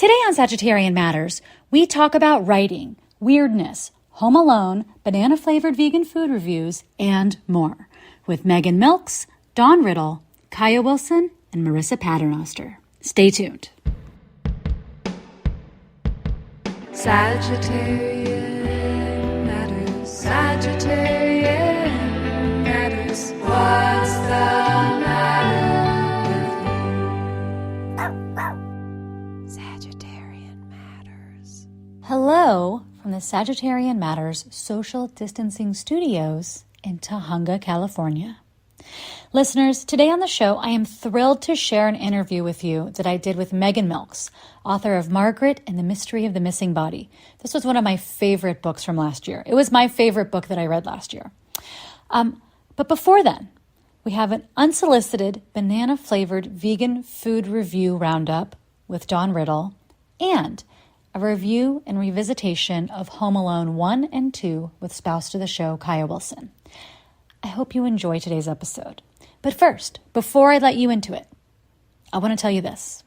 Today on Sagittarian Matters, we talk about writing, weirdness, Home Alone, banana-flavored vegan food reviews, and more with Megan MILKS, Dawn Riddle, Kaia Wilson, and Marisa Paternoster. Stay tuned. Sagittarian Matters, Sagittarian Matters. What's the matter with you? Sagittarian Matters. Hello from the Sagittarian Matters Social Distancing Studios in Tahunga, California. Listeners, today on the show, I am thrilled to share an interview with you that I did with Megan MILKS, author of Margaret and the Mystery of the Missing Body. This was one of my favorite books from last year. It was my favorite book that I read last year. But before then, we have an unsolicited banana-flavored vegan food review roundup with Dawn Riddle and a review and revisitation of Home Alone 1 and 2 with spouse to the show, Kaia Wilson. I hope you enjoy today's episode. But first, before I let you into it, I want to tell you this.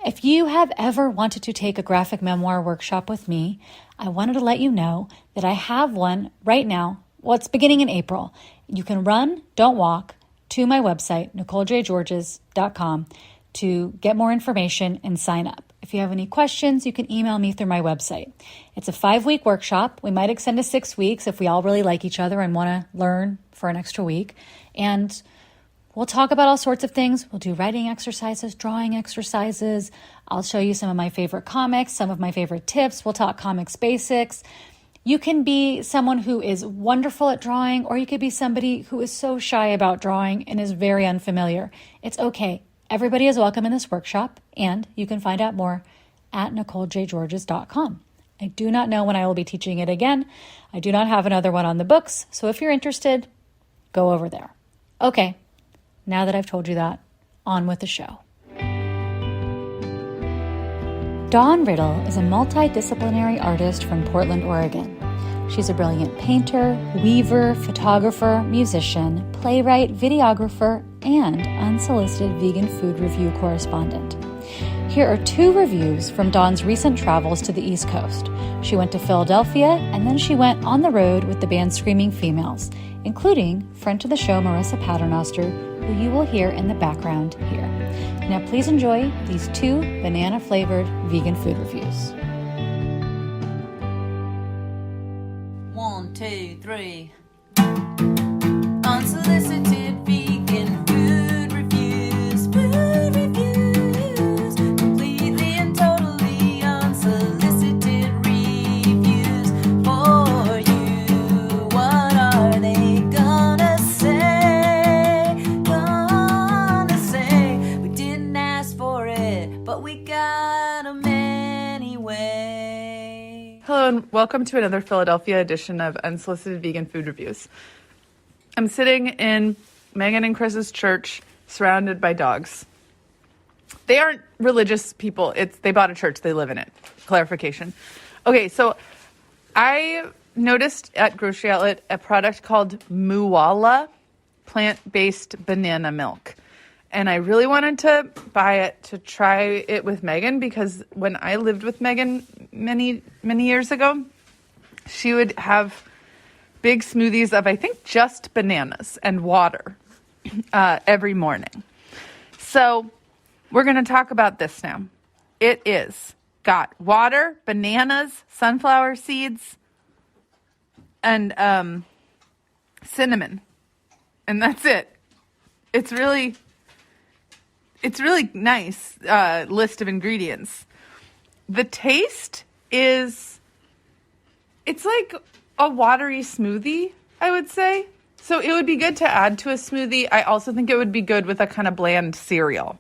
If you have ever wanted to take a graphic memoir workshop with me, I wanted to let you know that I have one right now. Well, it's beginning in April. You can run, don't walk, to my website, NicoleJGeorges.com, to get more information and sign up. If you have any questions, you can email me through my website. It's a 5-week workshop. We might extend to 6 weeks if we all really like each other and want to learn for an extra week. And we'll talk about all sorts of things. We'll do writing exercises, drawing exercises. I'll show you some of my favorite comics, some of my favorite tips. We'll talk comics basics. You can be someone who is wonderful at drawing, or you could be somebody who is so shy about drawing and is very unfamiliar. It's okay. Everybody is welcome in this workshop, and you can find out more at NicoleJGeorges.com. I do not know when I will be teaching it again. I do not have another one on the books, so if you're interested, go over there. Okay, now that I've told you that, on with the show. Dawn Riddle is a multidisciplinary artist from Portland, Oregon. She's a brilliant painter, weaver, photographer, musician, playwright, videographer, and unsolicited vegan food review correspondent. Here are 2 reviews from Dawn's recent travels to the East Coast. She went to Philadelphia, and then she went on the road with the band Screaming Females, including friend to the show Marisa Paternoster, who you will hear in the background here. Now please enjoy these 2 banana-flavored vegan food reviews. 1, 2, 3. Unsolicited vegan food reviews, completely and totally unsolicited reviews for you. What are they gonna say? We didn't ask for it, but we got them anyway. Hello and welcome to another Philadelphia edition of Unsolicited Vegan Food Reviews. I'm sitting in Megan and Chris's church surrounded by dogs. They aren't religious people. They bought a church. They live in it. Clarification. Okay, so I noticed at Grocery Outlet a product called Muwala plant-based banana milk. And I really wanted to buy it to try it with Megan because when I lived with Megan many, many years ago, she would have big smoothies of, I think, just bananas and water every morning. So we're going to talk about this now. It is got water, bananas, sunflower seeds, and cinnamon. And that's it. It's really nice list of ingredients. The taste is, it's like a watery smoothie, I would say. So it would be good to add to a smoothie. I also think it would be good with a kind of bland cereal.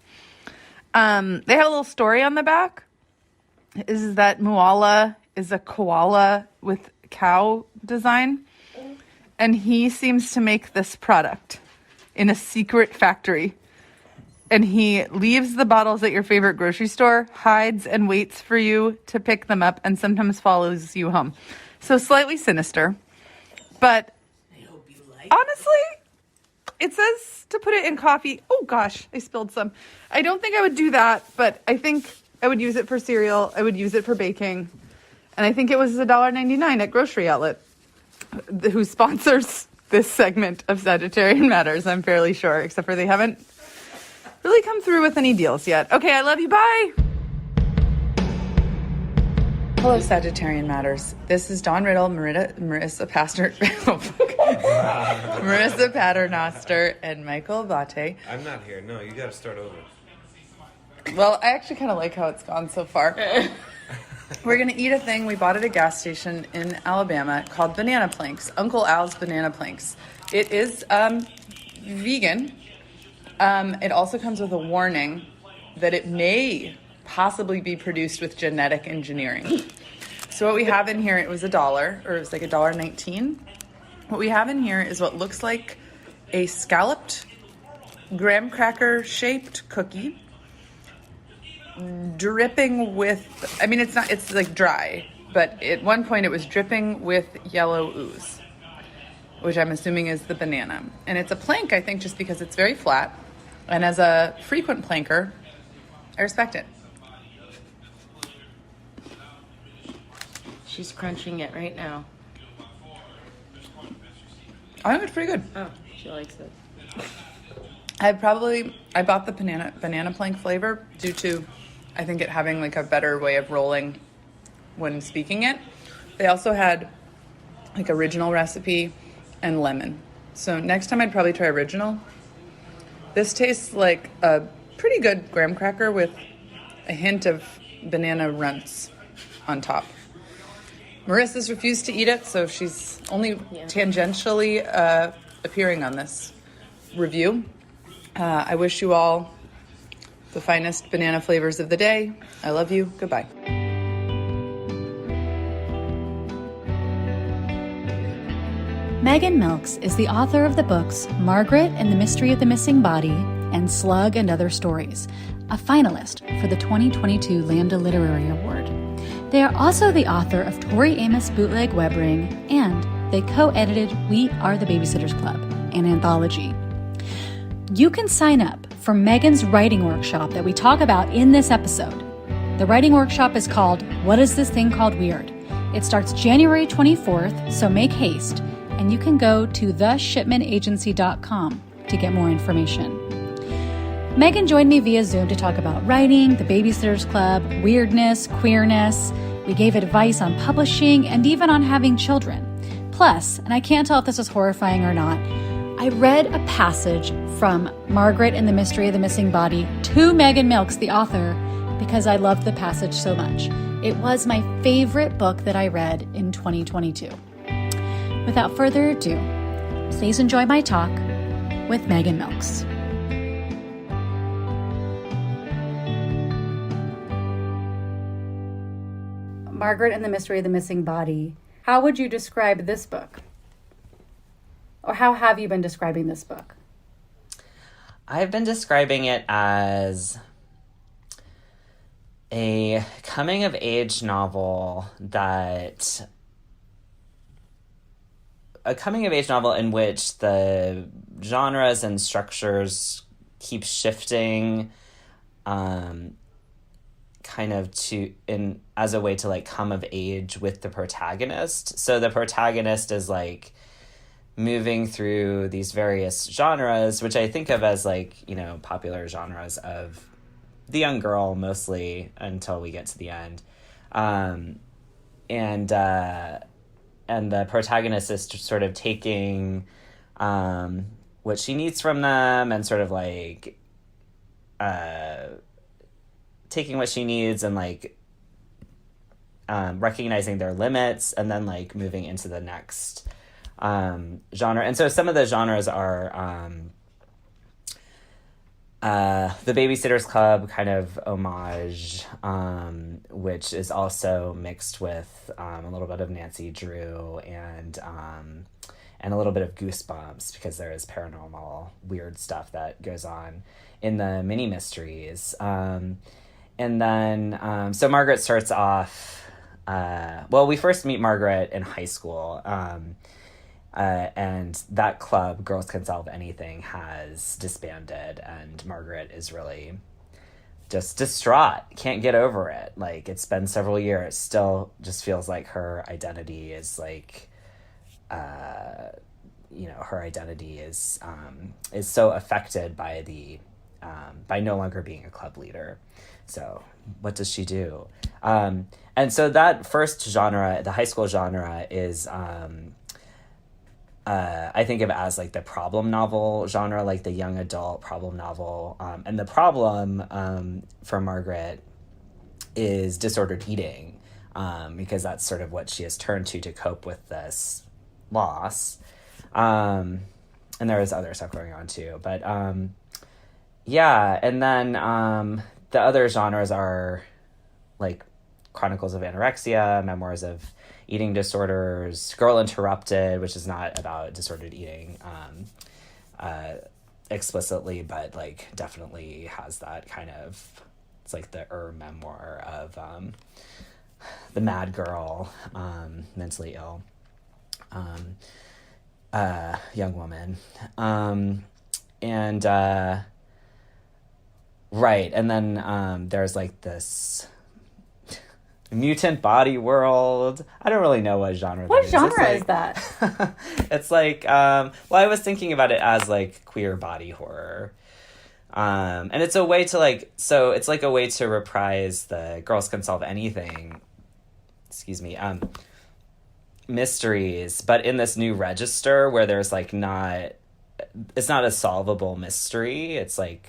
They have a little story on the back. Is that Muwala is a koala with cow design. And he seems to make this product in a secret factory. And he leaves the bottles at your favorite grocery store, hides and waits for you to pick them up, and sometimes follows you home. So slightly sinister, but honestly, it says to put it in coffee. Oh gosh, I spilled some. I don't think I would do that, but I think I would use it for cereal. I would use it for baking. And I think it was $1.99 at Grocery Outlet, who sponsors this segment of Sagittarian Matters, I'm fairly sure, except for they haven't really come through with any deals yet. Okay, I love you. Bye. Hello, Sagittarian Matters. This is Dawn Riddle, Marisa Paternoster, and Michael Abate. I'm not here. No, you got to start over. Well, I actually kind of like how it's gone so far. We're going to eat a thing we bought at a gas station in Alabama called banana planks, Uncle Al's banana planks. It is vegan. It also comes with a warning that it may possibly be produced with genetic engineering. So what we have in here, it was $1, or it was like $1.19. What we have in here is what looks like a scalloped graham cracker shaped cookie dripping with, I mean, it's like dry, but at one point it was dripping with yellow ooze, which I'm assuming is the banana. And it's a plank, I think, just because it's very flat. And as a frequent planker, I respect it. She's crunching it right now. I think it's pretty good. Oh, she likes it. I bought the banana plank flavor due to, I think, it having like a better way of rolling when speaking it. They also had like original recipe and lemon. So next time I'd probably try original. This tastes like a pretty good graham cracker with a hint of banana runts on top. Marissa's refused to eat it, so she's only tangentially appearing on this review. I wish you all the finest banana flavors of the day. I love you. Goodbye. Megan Milks is the author of the books Margaret and the Mystery of the Missing Body and Slug and Other Stories, a finalist for the 2022 Lambda Literary Award. They are also the author of Tori Amos Bootleg Webring, and they co-edited We Are the Babysitters Club, an anthology. You can sign up for Megan's writing workshop that we talk about in this episode. The writing workshop is called What Is This Thing Called Weird? It starts January 24th, so make haste, and you can go to theshipmanagency.com to get more information. Megan joined me via Zoom to talk about writing, the Babysitters Club, weirdness, queerness. We gave advice on publishing and even on having children. Plus, and I can't tell if this was horrifying or not, I read a passage from Margaret and the Mystery of the Missing Body to Megan Milks, the author, because I loved the passage so much. It was my favorite book that I read in 2022. Without further ado, please enjoy my talk with Megan Milks. Margaret and the Mystery of the Missing Body. How would you describe this book? Or how have you been describing this book? I've been describing it as a coming-of-age novel in which the genres and structures keep shifting, as a way to like come of age with the protagonist. So the protagonist is like moving through these various genres, which I think of as like, popular genres of the young girl mostly until we get to the end. And the protagonist is sort of taking what she needs from them and sort of like taking what she needs and like recognizing their limits and then like moving into the next genre. And so some of the genres are the Babysitters Club kind of homage, which is also mixed with a little bit of Nancy Drew and a little bit of Goosebumps, because there is paranormal weird stuff that goes on in the mini mysteries. And then so Margaret starts off, we first meet Margaret in high school, and that club, Girls Can Solve Anything, has disbanded, and Margaret is really just distraught, can't get over it. Like, it's been several years, still just feels like her identity is like, her identity is so affected by by no longer being a club leader. So what does she do? And so that first genre, the high school genre, is I think of it as like the problem novel genre, like the young adult problem novel. And the problem for Margaret is disordered eating, because that's sort of what she has turned to cope with this loss. And there is other stuff going on too. But yeah, and then the other genres are like Chronicles of Anorexia, Memoirs of Eating Disorders, Girl Interrupted, which is not about disordered eating explicitly, but like definitely has that kind of, it's like the memoir of the mad girl, mentally ill young woman. Right, and then there's like this mutant body world. I don't really know what genre What that is. genre is that? It's like, well, I was thinking about it as like queer body horror. And it's a way to like, so it's like a way to reprise the Girls Can Solve Anything, mysteries, but in this new register where there's like it's not a solvable mystery. It's like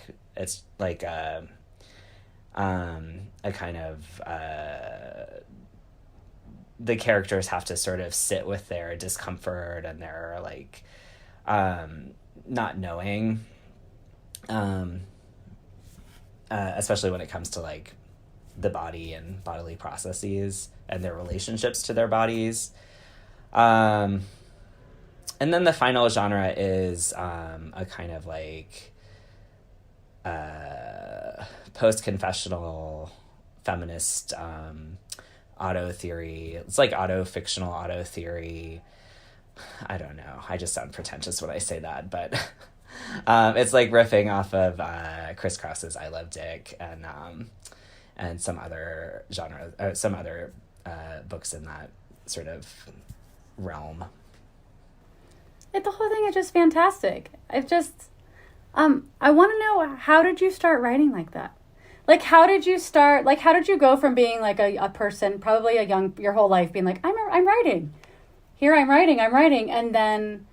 a kind of the characters have to sort of sit with their discomfort and their like not knowing, especially when it comes to like the body and bodily processes and their relationships to their bodies. And then the final genre is a kind of like post-confessional feminist auto theory. It's like auto-fictional auto theory. I don't know. I just sound pretentious when I say that, but it's like riffing off of Chris Krauss's I Love Dick and some other books in that sort of realm. The whole thing is just fantastic. I want to know, how did you start writing like that? Like, how did you start, like, how did you go from being like a person, probably your whole life, being like, I'm writing. Here I'm writing. And then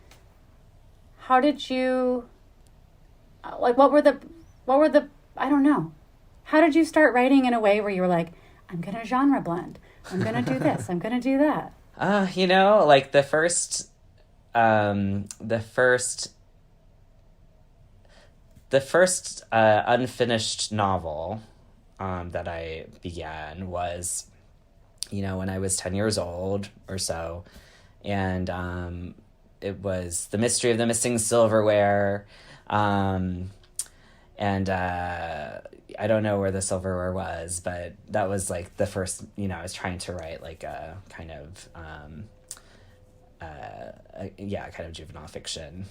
how did you, like, what were the, I don't know. How did you start writing in a way where you were like, I'm going to genre blend. I'm going to do this. I'm going to do that. Like the first unfinished novel that I began was, when I was 10 years old or so. And it was The Mystery of the Missing Silverware. And I don't know where the silverware was, but that was like the first, I was trying to write like a kind of, kind of juvenile fiction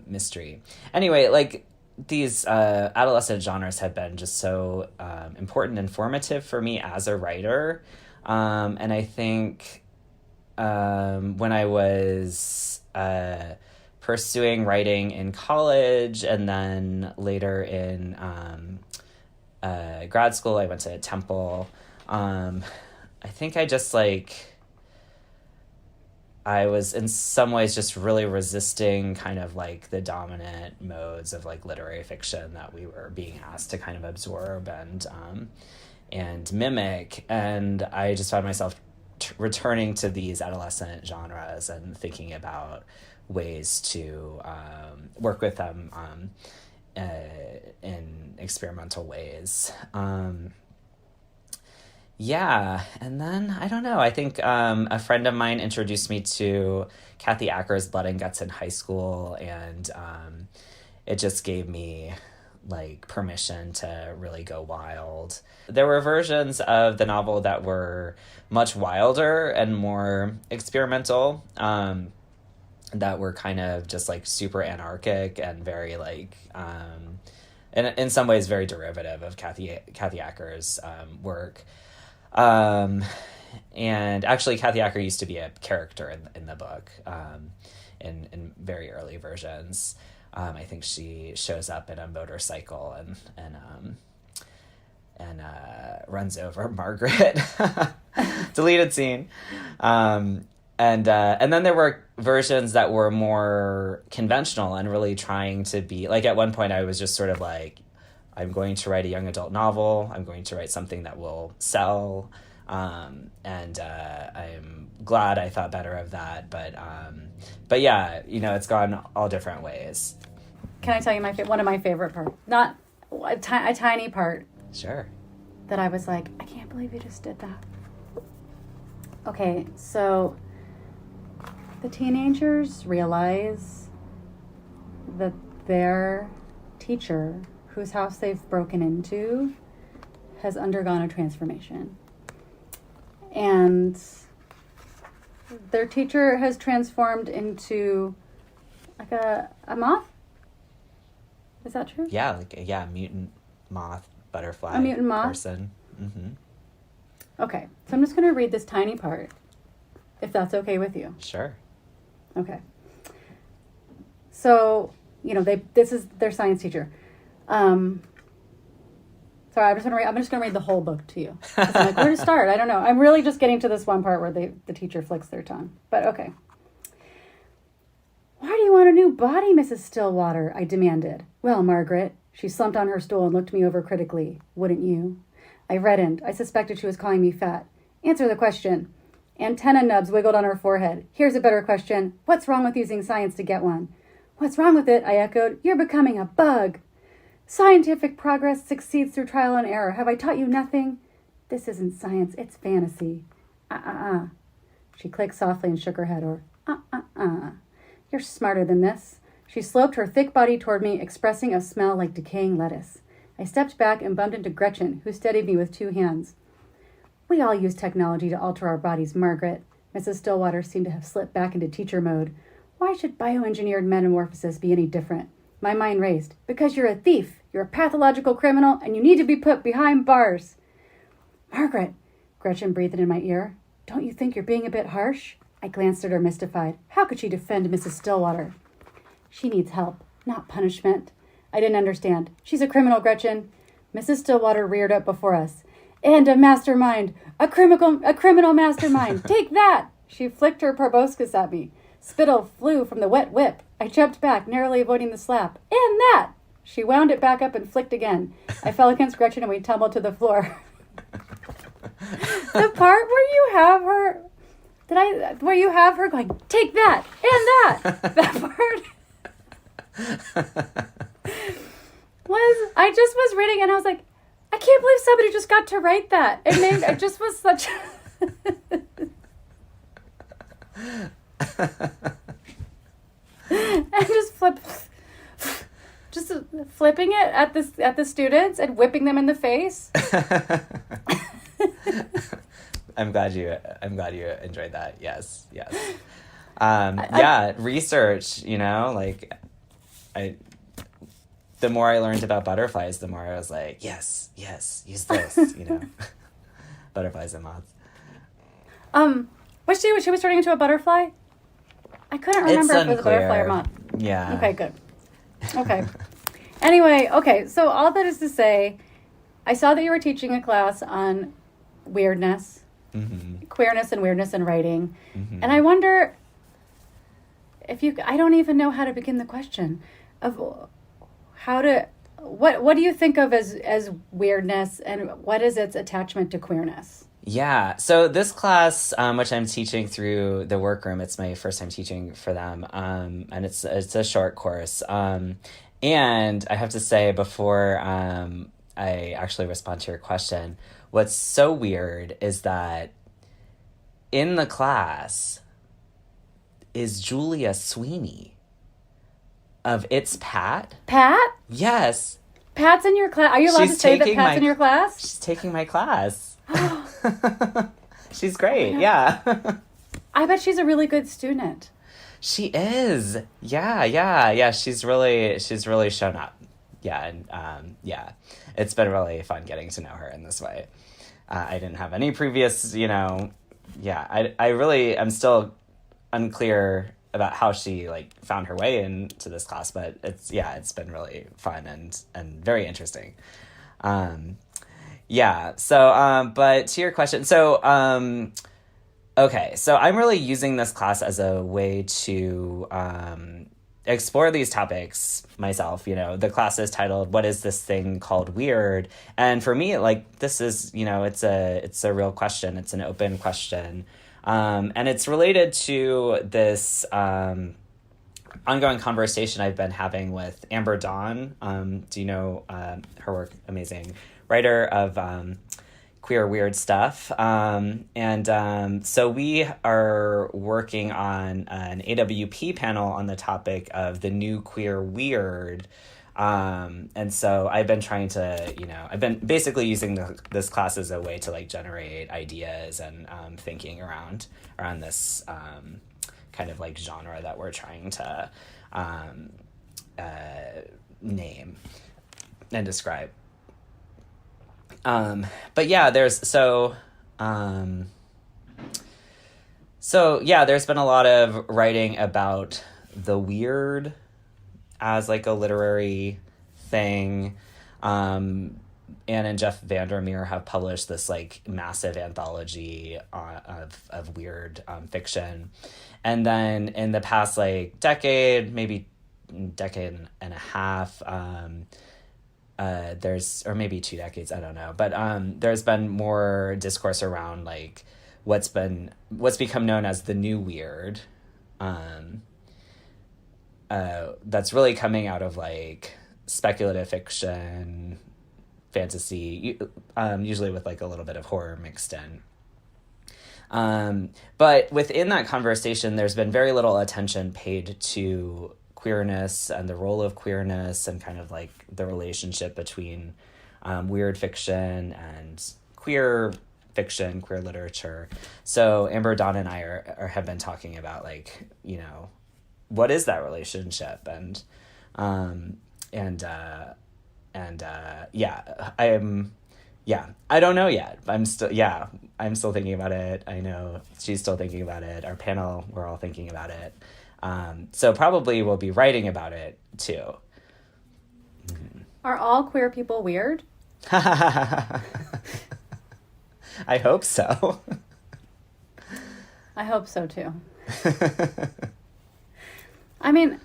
mystery. Anyway, like these adolescent genres have been just so important and formative for me as a writer. And I think when I was pursuing writing in college and then later in grad school, I went to Temple. I think I just I was in some ways just really resisting kind of like the dominant modes of like literary fiction that we were being asked to kind of absorb and mimic. And I just found myself returning to these adolescent genres and thinking about ways to work with them in experimental ways. And then, I don't know, I think a friend of mine introduced me to Kathy Acker's Blood and Guts in high school, and it just gave me like permission to really go wild. There were versions of the novel that were much wilder and more experimental, that were kind of just like super anarchic and very like in some ways very derivative of Kathy Acker's work. And actually, Kathy Acker used to be a character in the book in very early versions. I think she shows up in a motorcycle and runs over Margaret. Deleted scene. And then there were versions that were more conventional and really trying to be, like, at one point I was just sort of like, I'm going to write a young adult novel. I'm going to write something that will sell. And I'm glad I thought better of that. But yeah, it's gone all different ways. Can I tell you one of my favorite parts? Not a tiny part. Sure. That I was like, I can't believe you just did that. Okay, so the teenagers realize that their teacher, whose house they've broken into, has undergone a transformation. And their teacher has transformed into like a moth? Is that true? Yeah, mutant moth, butterfly, a mutant moth person. Mm-hmm. Okay, so I'm just going to read this tiny part, if that's okay with you. Sure. Okay. So, this is their science teacher. Sorry, I'm just going to read the whole book to you. I'm like, where to start? I don't know. I'm really just getting to this one part where the teacher flicks their tongue. But okay. Why do you want a new body, Mrs. Stillwater? I demanded. Well, Margaret. She slumped on her stool and looked me over critically. Wouldn't you? I reddened. I suspected she was calling me fat. Answer the question. Antenna nubs wiggled on her forehead. Here's a better question. What's wrong with using science to get one? What's wrong with it? I echoed. You're becoming a bug. Scientific progress succeeds through trial and error. Have I taught you nothing? This isn't science. It's fantasy. She clicked softly and shook her head. Or, You're smarter than this. She sloped her thick body toward me, expressing a smell like decaying lettuce. I stepped back and bumped into Gretchen, who steadied me with 2 hands. We all use technology to alter our bodies, Margaret. Mrs. Stillwater seemed to have slipped back into teacher mode. Why should bioengineered metamorphosis be any different? My mind raced. Because you're a thief, you're a pathological criminal, and you need to be put behind bars. Margaret, Gretchen breathed in my ear. Don't you think you're being a bit harsh? I glanced at her, mystified. How could she defend Mrs. Stillwater? She needs help, not punishment. I didn't understand. She's a criminal, Gretchen. Mrs. Stillwater reared up before us. And a mastermind. A criminal mastermind. Take that! She flicked her proboscis at me. Spittle flew from the wet whip. I jumped back, narrowly avoiding the slap. And that! She wound it back up and flicked again. I fell against Gretchen and we tumbled to the floor. The part where you have her... where you have her going, take that! And that! That part... I just was reading and I was like, I can't believe somebody just got to write that. It just was such and just flipping it at the students and whipping them in the face. I'm glad you enjoyed that. Yes. Research, the more I learned about butterflies, the more I was like, yes, use this, butterflies and moths. Was she turning into a butterfly? I couldn't remember if it was a butterfly or moth. Yeah. Okay, good. Okay. Anyway, so all that is to say, I saw that you were teaching a class on weirdness, queerness and weirdness in writing. Mm-hmm. And I wonder I don't even know how to begin the question of what do you think of as weirdness and what is its attachment to queerness? Yeah. So this class, which I'm teaching through the workroom, it's my first time teaching for them. And it's a short course. And I have to say before I actually respond to your question, what's so weird is that in the class is Julia Sweeney of It's Pat. Pat? Yes. Pat's in your class? Are you allowed to say that Pat's in your class? She's taking my class. She's great. Yeah. I bet she's a really good student. She is. Yeah. She's really shown up. it's been really fun getting to know her in this way. I didn't have any previous, I really am still unclear about how she like found her way into this class, but it's been really fun and very interesting. But to your question, okay, so I'm really using this class as a way to explore these topics myself. The class is titled, "What is this thing called weird?" And for me, like, this is, it's a real question. It's an open question. And it's related to this ongoing conversation I've been having with Amber Dawn. Do you know her work? Amazing writer of queer weird stuff. So we are working on an AWP panel on the topic of the new queer weird. And so I've been trying to, I've been basically using this class as a way to like generate ideas and thinking around this kind of like genre that we're trying to name and describe. There's been a lot of writing about the weird as like a literary thing. Anne and Jeff Vandermeer have published this like massive anthology of weird fiction. And then in the past like decade, maybe decade and a half, or maybe 2 decades, I don't know. But there's been more discourse around like what's become known as the new weird. That's really coming out of like speculative fiction, fantasy, usually with like a little bit of horror mixed in. But within that conversation, there's been very little attention paid to queerness and the role of queerness and kind of like the relationship between weird fiction and queer fiction, queer literature. So Amber, Dawn, and I have been talking about like, what is that relationship? I don't know yet. I'm still thinking about it. I know she's still thinking about it. Our panel, we're all thinking about it. So probably we'll be writing about it too. Are all queer people weird? I hope so. I hope so too. I mean,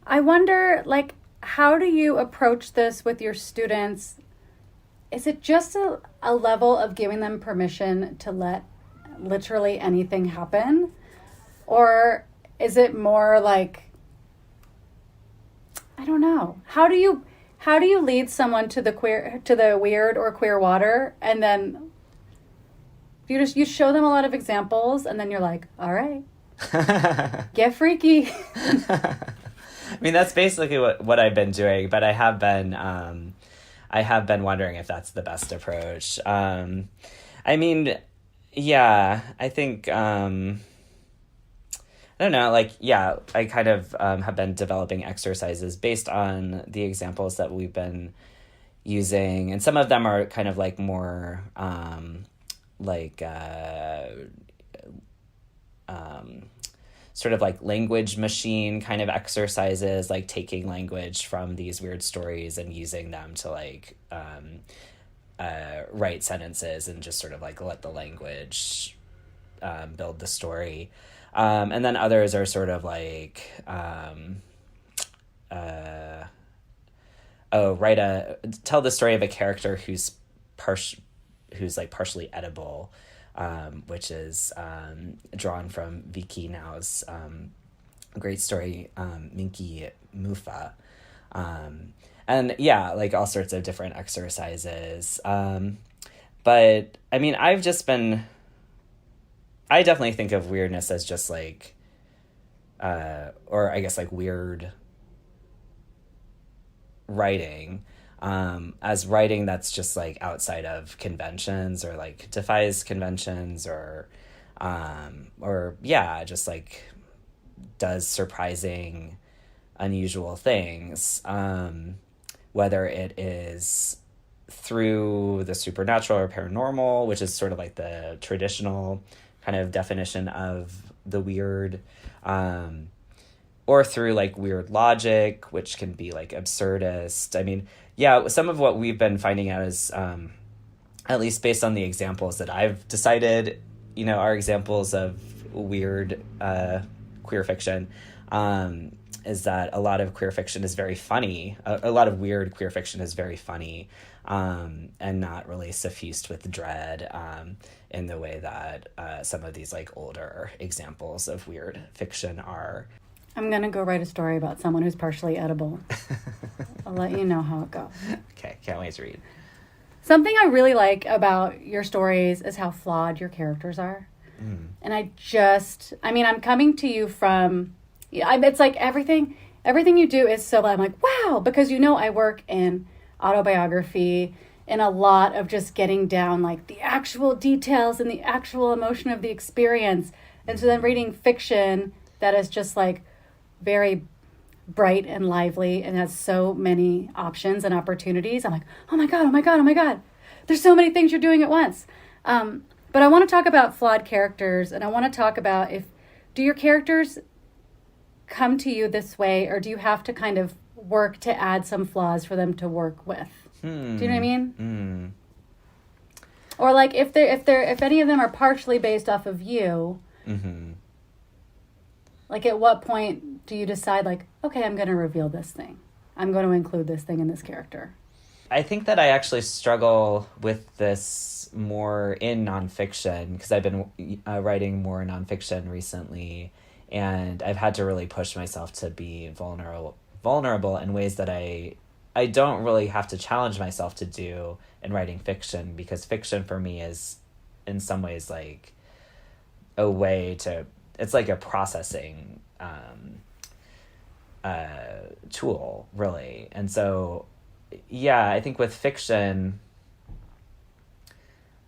I wonder, like, how do you approach this with your students? Is it just a level of giving them permission to let literally anything happen? Or is it more like, I don't know. How do you lead someone to the weird or queer water, and then you show them a lot of examples, and then you're like, all right, get freaky. I mean, that's basically what I've been doing, but I have been wondering if that's the best approach. I mean, yeah, I think, I don't know, like, yeah, I kind of have been developing exercises based on the examples that we've been using. And some of them are kind of like more sort of like language machine kind of exercises, like taking language from these weird stories and using them to like write sentences and just sort of like let the language build the story. And then others are sort of like, tell the story of a character who's like partially edible, which is drawn from Vicky Now's great story, Minky Mufa. And yeah, like all sorts of different exercises. But I mean, I definitely think of weirdness as just like, or I guess like weird writing, as writing that's just like outside of conventions or like defies conventions or yeah, just like does surprising unusual things, whether it is through the supernatural or paranormal, which is sort of like the traditional kind of definition of the weird, or through like weird logic, which can be like absurdist. I mean, yeah, some of what we've been finding out is, at least based on the examples that I've decided, are examples of weird queer fiction, is that a lot of queer fiction is very funny. A lot of weird queer fiction is very funny, and not really suffused with dread, in the way that some of these like older examples of weird fiction are. I'm going to go write a story about someone who's partially edible. I'll let you know how it goes. Okay, can't wait to read. Something I really like about your stories is how flawed your characters are. And I'm coming to you from, it's like everything you do is so, I'm like, wow, because I work in autobiography and a lot of just getting down like the actual details and the actual emotion of the experience. And so then reading fiction that is just like very bright and lively and has so many options and opportunities, I'm like, oh my God. There's so many things you're doing at once. But I want to talk about flawed characters, and I want to talk about do your characters come to you this way, or do you have to kind of work to add some flaws for them to work with? Do you know what I mean? Or like if any of them are partially based off of you, like at what point do you decide like, okay, I'm going to reveal this thing. I'm going to include this thing in this character. I think that I actually struggle with this more in nonfiction because I've been writing more nonfiction recently, and I've had to really push myself to be vulnerable in ways that I don't really have to challenge myself to do in writing fiction, because fiction for me is in some ways like a way to, it's like a processing tool, really. And so yeah, I think with fiction,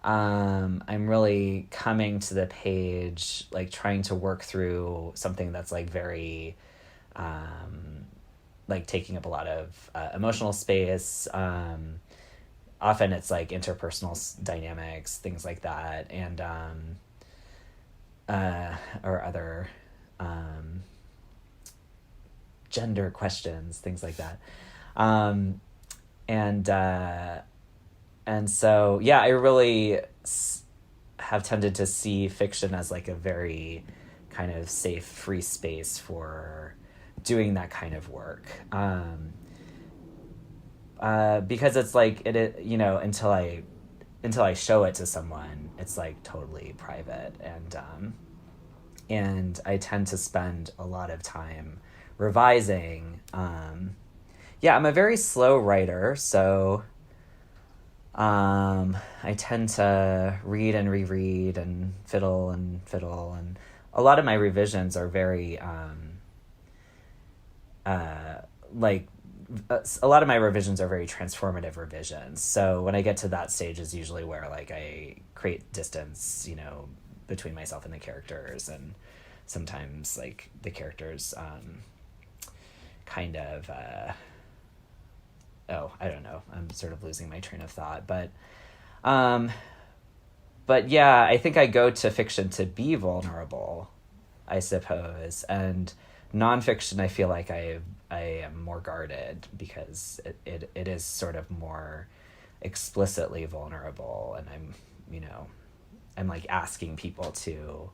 I'm really coming to the page, like trying to work through something that's like very, like taking up a lot of emotional space. Often it's like interpersonal dynamics, things like that, and or other gender questions, things like that. And so, yeah, I really have tended to see fiction as like a very kind of safe, free space for doing that kind of work. Because it's like, until I show it to someone, it's like totally private. And I tend to spend a lot of time revising. Yeah, I'm a very slow writer, so I tend to read and reread and fiddle, and a lot of my revisions are very a lot of my revisions are very transformative revisions. So when I get to that stage is usually where like I create distance, between myself and the characters, and sometimes like the characters kind of I don't know. I'm sort of losing my train of thought, but yeah, I think I go to fiction to be vulnerable, I suppose, and nonfiction, I feel like I am more guarded because it is sort of more explicitly vulnerable, and I'm like asking people to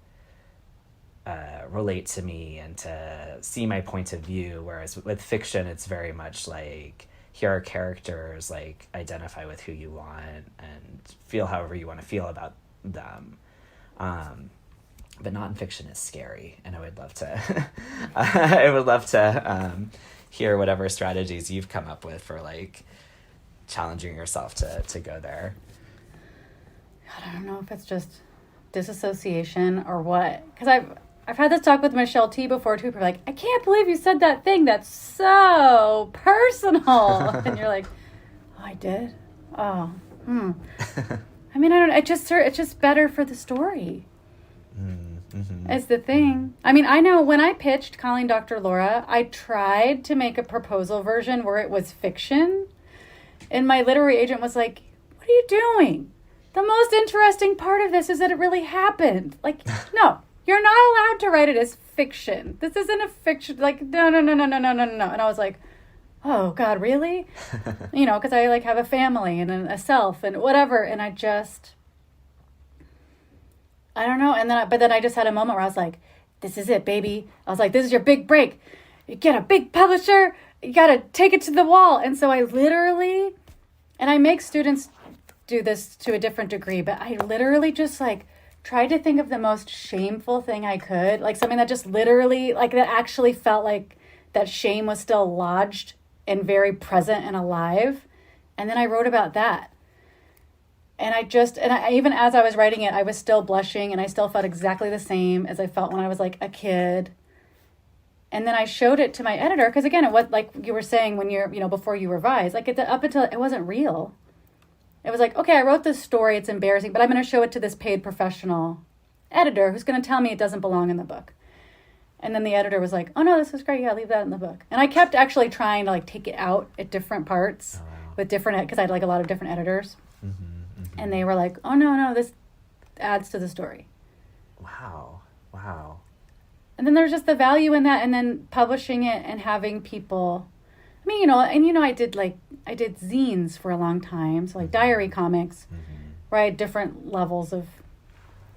relate to me and to see my point of view, whereas with fiction, it's very much like, here are characters, like identify with who you want and feel however you want to feel about them. But nonfiction is scary, and I would love to hear whatever strategies you've come up with for like challenging yourself to go there. God, I don't know if it's just disassociation or what, because I've had this talk with Michelle T before too. People are like, I can't believe you said that thing that's so personal. And you're like, oh, I did? Oh, I mean, I don't know. It's just better for the story. Mm-hmm. is the thing. I mean, I know when I pitched Calling Dr. Laura, I tried to make a proposal version where it was fiction. And my literary agent was like, what are you doing? The most interesting part of this is that it really happened. Like, no, you're not allowed to write it as fiction. This isn't a fiction. Like, no. And I was like, oh, God, really? Because I like have a family and a self and whatever. And I don't know. And then I just had a moment where I was like, this is it, baby. I was like, this is your big break. You get a big publisher. You got to take it to the wall. And so I literally, and I make students do this to a different degree, but I literally just like tried to think of the most shameful thing I could, like something that just literally, like that actually felt like that shame was still lodged and very present and alive. And then I wrote about that. And I even as I was writing it, I was still blushing and I still felt exactly the same as I felt when I was like a kid. And then I showed it to my editor, because again, it was like you were saying when you're, before you revise, like up until it wasn't real. It was like, okay, I wrote this story, it's embarrassing, but I'm going to show it to this paid professional editor who's going to tell me it doesn't belong in the book. And then the editor was like, oh no, this is great, yeah, leave that in the book. And I kept actually trying to like take it out at different parts with different, because I had like a lot of different editors. And they were like, oh no, this adds to the story. Wow. And then there's just the value in that, and then publishing it and having people, I mean, I did zines for a long time, so like diary comics, where I had different levels of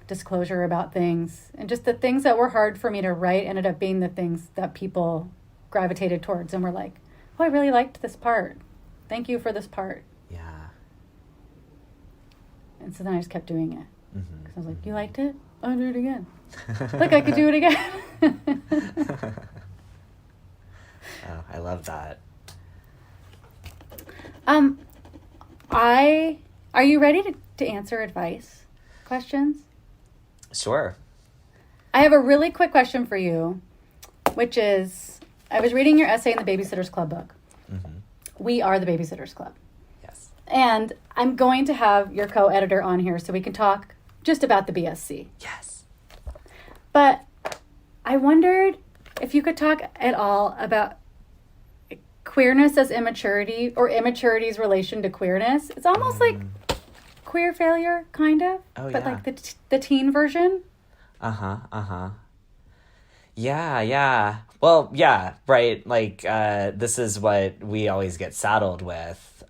disclosure about things, and just the things that were hard for me to write ended up being the things that people gravitated towards and were like, oh, I really liked this part. Thank you for this part. Yeah. And so then I just kept doing it. Because I was like, you liked it? I'll do it again. Look, I could do it again. Oh, I love that. Are you ready to answer advice questions? Sure. I have a really quick question for you, which is, I was reading your essay in the Babysitters Club book. We are the Babysitters Club. Yes. And I'm going to have your co-editor on here so we can talk just about the BSC. Yes. But I wondered if you could talk at all about queerness as immaturity, or immaturity's relation to queerness. It's almost like queer failure, kind of, but like the teen version. Yeah. Well, yeah, right. Like, this is what we always get saddled with,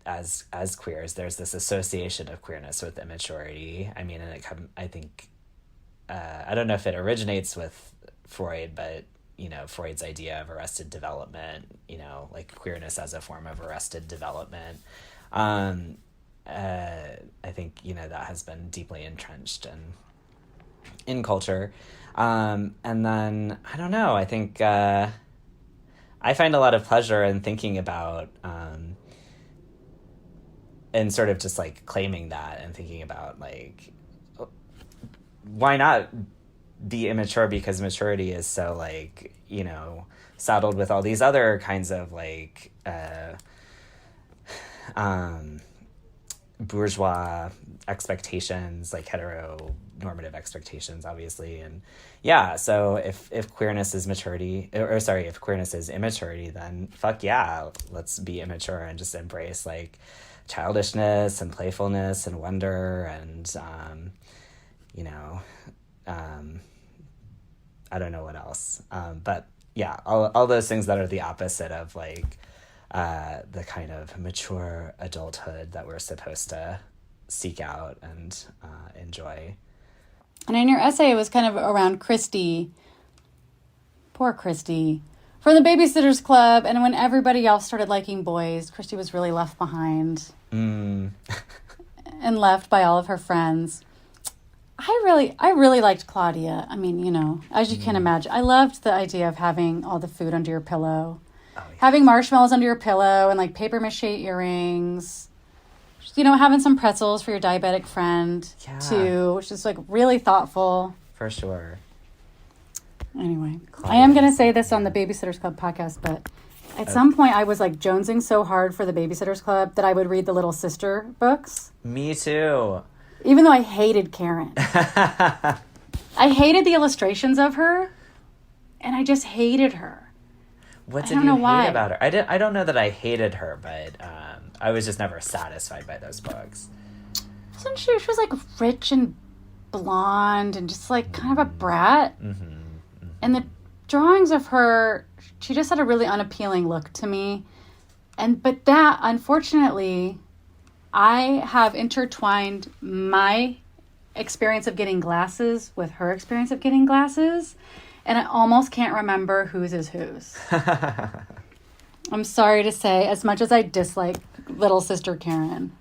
as queers. There's this association of queerness with immaturity. I mean, and I think, I don't know if it originates with Freud, but Freud's idea of arrested development, like queerness as a form of arrested development. I think, that has been deeply entrenched in culture. And then, I don't know, I think I find a lot of pleasure in thinking about, and sort of just like claiming that and thinking about like, why not be immature, because maturity is so like, saddled with all these other kinds of like bourgeois expectations, like heteronormative expectations, obviously. And yeah, so if queerness is maturity, if queerness is immaturity, then fuck yeah, let's be immature and just embrace like childishness and playfulness and wonder and I don't know what else. But yeah, all those things that are the opposite of like the kind of mature adulthood that we're supposed to seek out and enjoy. And in your essay, it was kind of around Christy, poor Christy, from the Babysitters Club. And when everybody else started liking boys, Christy was really left behind and left by all of her friends. I really liked Claudia. I mean, as you can imagine, I loved the idea of having all the food under your pillow, having marshmallows under your pillow and like paper mache earrings, having some pretzels for your diabetic friend too, which is like really thoughtful. For sure. Anyway, Claudia. I am going to say this on the Babysitters Club podcast, but at some point I was like jonesing so hard for the Babysitters Club that I would read the Little Sister books. Me too. Even though I hated Karen. I hated the illustrations of her, and I just hated her. What I did don't you know hate why. about her? I don't know that I hated her, but I was just never satisfied by those books. Wasn't she? She was like rich and blonde and just like kind of a brat. And the drawings of her, she just had a really unappealing look to me. But that, unfortunately, I have intertwined my experience of getting glasses with her experience of getting glasses, and I almost can't remember whose is whose. I'm sorry to say, as much as I dislike little sister Karen.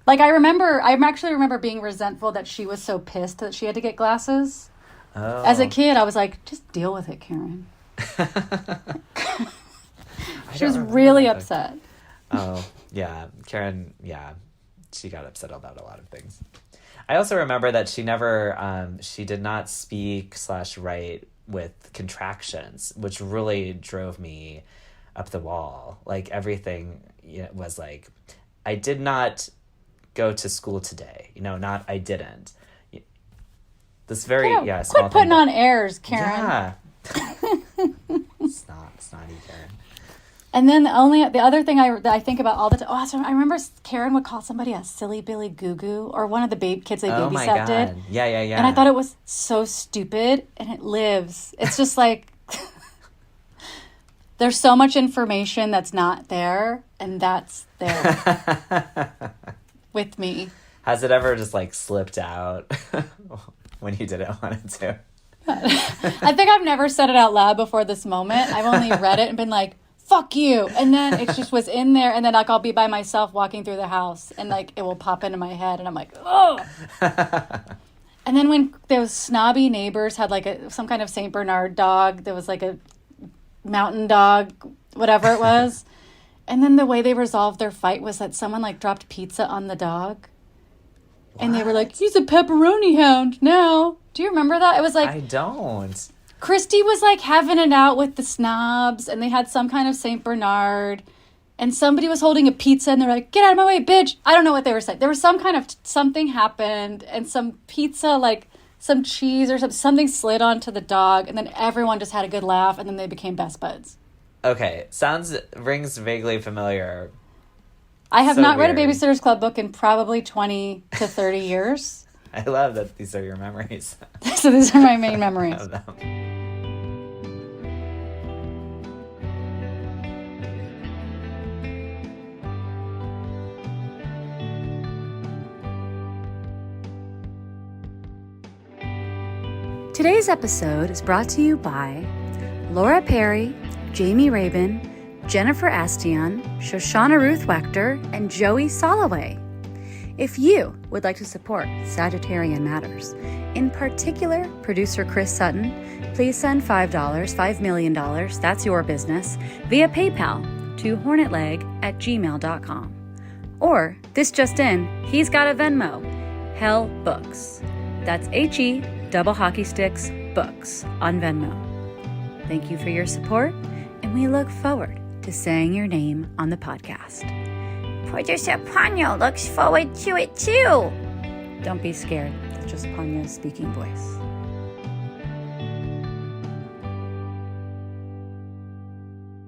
Like, I actually remember being resentful that she was so pissed that she had to get glasses. Oh. As a kid, I was like, just deal with it, Karen. She was really upset. Oh, yeah. Karen, yeah. She got upset about a lot of things. I also remember that she did not speak / write with contractions, which really drove me up the wall. Like, everything was like, I did not go to school today. Not I didn't. This very, small Quit putting thing, on airs, Karen. Yeah. Snotty Karen. And then the other thing that I think about all the time, so I remember Karen would call somebody a silly Billy Goo Goo, or one of the kids they Oh my babysat God. did. Yeah. And I thought it was so stupid, and it lives. It's just like, there's so much information that's not there, and that's there with me. Has it ever just like slipped out when you didn't want it to? I think I've never said it out loud before this moment. I've only read it and been like, fuck you. And then it just was in there. And then like I'll be by myself walking through the house and like it will pop into my head and I'm like, oh. And then when those snobby neighbors had like some kind of St. Bernard dog, there was like a mountain dog, whatever it was. And then the way they resolved their fight was that someone like dropped pizza on the dog. What? And they were like, he's a pepperoni hound now. Do you remember that? It was like, I don't. Christy was like having it out with the snobs, and they had some kind of St. Bernard, and somebody was holding a pizza, and they're like, get out of my way, bitch. I don't know what they were saying. There was some kind of something happened, and some pizza, like some cheese or something slid onto the dog, and then everyone just had a good laugh, and then they became best buds. Okay, rings vaguely familiar. I have not read a weird. Babysitter's Club book in probably 20 to 30 years. I love that these are your memories. So these are my main memories. of them. Today's episode is brought to you by Laura Perry, Jamie Rabin, Jennifer Astion, Shoshana Ruth Wechter, and Joey Soloway. If you would like to support Sagittarian Matters, in particular producer Chris Sutton, please send $5, $5 million, that's your business, via PayPal to hornetleg@gmail.com. Or, this just in, he's got a Venmo, Hell Books. That's HE double hockey sticks books on Venmo. Thank you for your support, and we look forward to saying your name on the podcast. Producer Ponyo looks forward to it too. Don't be scared. It's just Ponyo's speaking voice.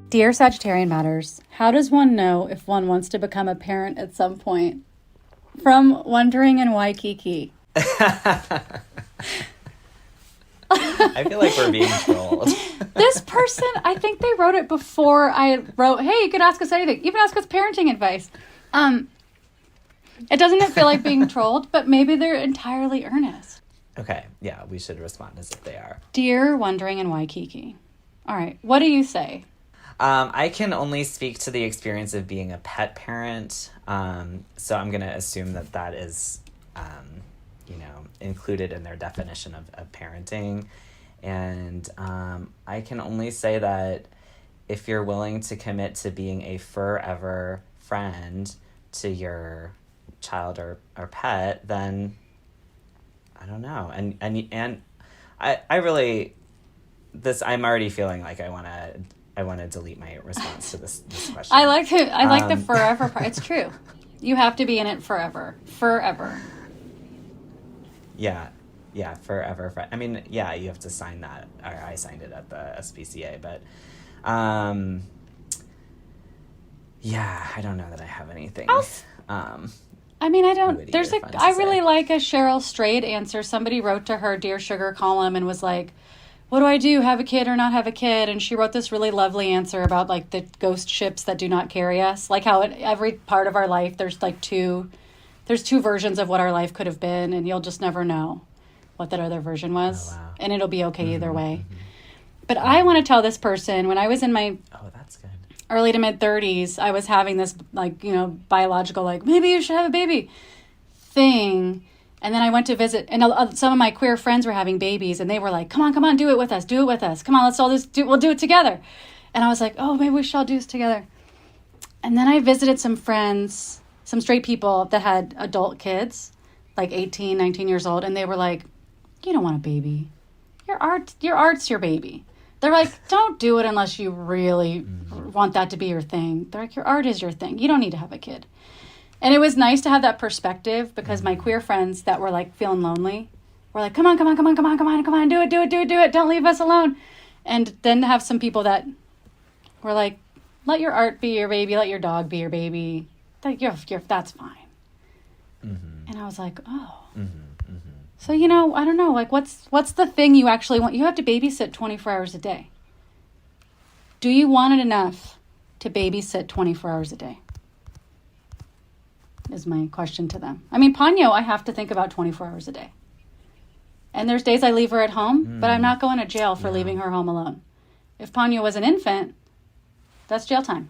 Dear Sagittarian Matters, how does one know if one wants to become a parent at some point? From Wondering in Waikiki. I feel like we're being trolled. This person, I think they wrote it before I wrote, hey, you could ask us anything. Even ask us parenting advice. It doesn't feel like being trolled, but maybe they're entirely earnest. Okay, yeah, we should respond as if they are. Dear Wondering in Waikiki. All right, what do you say? I can only speak to the experience of being a pet parent, so I'm going to assume that is, included in their definition of parenting. And I can only say that if you're willing to commit to being a forever friend to your child or pet, then I don't know. And I really, I'm already feeling like I want to delete my response to this question. I like the forever part. It's true. You have to be in it forever. Forever. Yeah. Yeah, forever. I mean, yeah, you have to sign that. I signed it at the SPCA, but yeah, I don't know that I have anything. I mean, I don't. Witty There's or a. fun to I really say. like a Cheryl Strayed answer. Somebody wrote to her Dear Sugar column and was like, "What do I do? Have a kid or not have a kid?" And she wrote this really lovely answer about like the ghost ships that do not carry us. Like how every part of our life, there's like two versions of what our life could have been, and you'll just never know what that other version was, Oh, wow. and it'll be okay either way. But I want to tell this person, when I was in my Oh, that's good. early to mid 30s, I was having this like, you know, biological, like, maybe you should have a baby thing. And then I went to visit, and some of my queer friends were having babies, and they were like, come on, do it with us. Come on, let's all we'll do it together. And I was like, oh, maybe we should all do this together. And then I visited some friends, some straight people that had adult kids, like 18, 19 years old. And they were like, you don't want a baby. Your art's your baby. They're like, don't do it unless you really want that to be your thing. They're like, your art is your thing. You don't need to have a kid. And it was nice to have that perspective, because my queer friends that were like feeling lonely were like, come on, do it. Don't leave us alone. And then to have some people that were like, let your art be your baby. Let your dog be your baby. That's fine. And I was like, oh. So, you know, I don't know, like what's the thing you actually want? You have to babysit 24 hours a day. Do you want it enough to babysit 24 hours a day? Is my question to them. I mean, Ponyo, I have to think about 24 hours a day. And there's days I leave her at home, but I'm not going to jail for leaving her home alone. If Ponyo was an infant, that's jail time.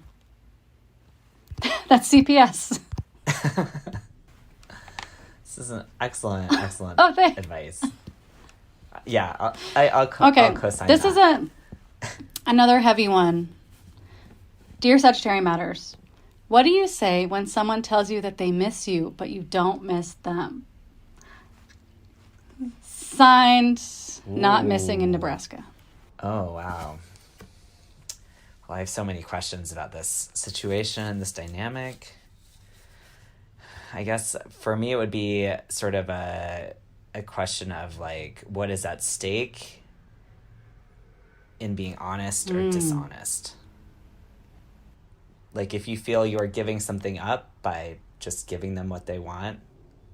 That's CPS. This is an excellent Oh, thanks. advice. Yeah, I'll co-sign This that. is another heavy one. Dear Sagittarian Matters, what do you say when someone tells you that they miss you, but you don't miss them? Signed, not missing in Nebraska. Oh, wow. Well, I have so many questions about this situation, this dynamic. I guess for me, it would be sort of a question of like, what is at stake in being honest or dishonest? Like, if you feel you're giving something up by just giving them what they want,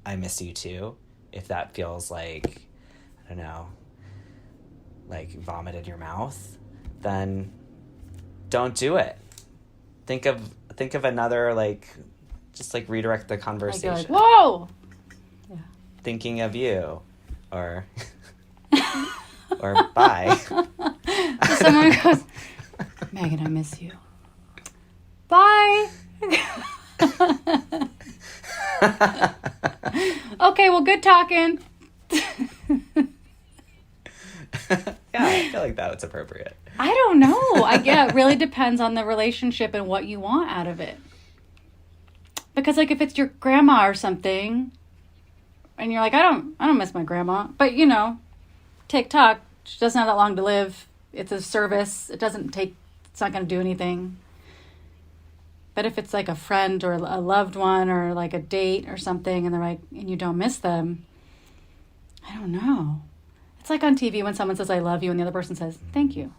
I miss you too. If that feels like, I don't know, like vomit in your mouth, then don't do it. Think of another, like, just like redirect the conversation. Like, whoa! Yeah. Thinking of you, or or bye. So someone goes, Megan, I miss you. Bye. Okay, well, good talking. Yeah, I feel like that's appropriate. I don't know. It really depends on the relationship and what you want out of it. Because like if it's your grandma or something, and you're like, I don't miss my grandma, but you know, TikTok, she doesn't have that long to live. It's a service. It's not going to do anything. But if it's like a friend or a loved one or like a date or something, and they're like, and you don't miss them, I don't know. It's like on TV when someone says, I love you, and the other person says, thank you.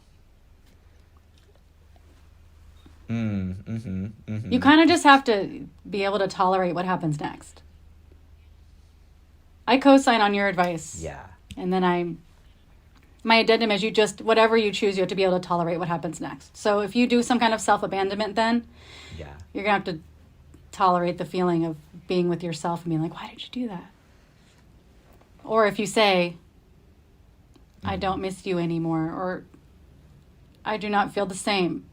You kind of just have to be able to tolerate what happens next. I co-sign on your advice. Yeah. And then my addendum is whatever you choose, you have to be able to tolerate what happens next. So if you do some kind of self-abandonment, then you're going to have to tolerate the feeling of being with yourself and being like, why did you do that? Or if you say, I don't miss you anymore, or I do not feel the same,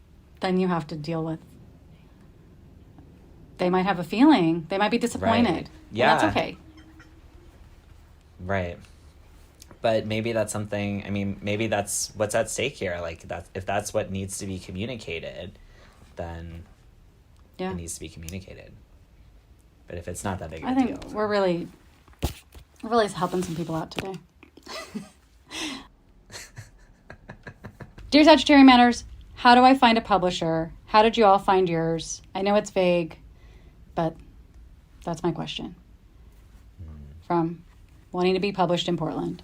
then you have to deal with. They might have a feeling. They might be disappointed. Right. Yeah. And that's okay. Right. But maybe that's something, I mean, maybe that's what's at stake here. Like, if that's what needs to be communicated, then it needs to be communicated. But if it's not that big of a deal. I think we're really helping some people out today. Dear Sagittarian Matters, how do I find a publisher? How did you all find yours? I know it's vague, but That's my question. From wanting to be published in Portland.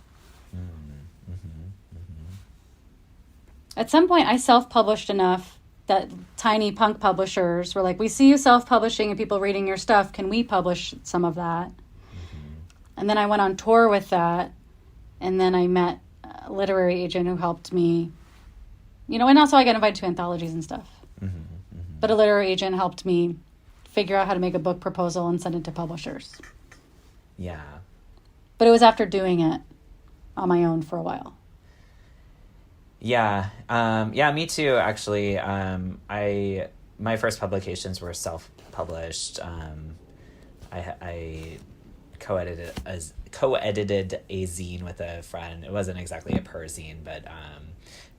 At some point, I self-published enough that tiny punk publishers were like, we see you self-publishing and people reading your stuff. Can we publish some of that? And then I went on tour with that. And then I met a literary agent who helped me, and also I got invited to anthologies and stuff. But a literary agent helped me figure out how to make a book proposal and send it to publishers. Yeah. But it was after doing it on my own for a while. Yeah. Me too, actually. My first publications were self-published. I co-edited a zine with a friend. It wasn't exactly a per-zine, but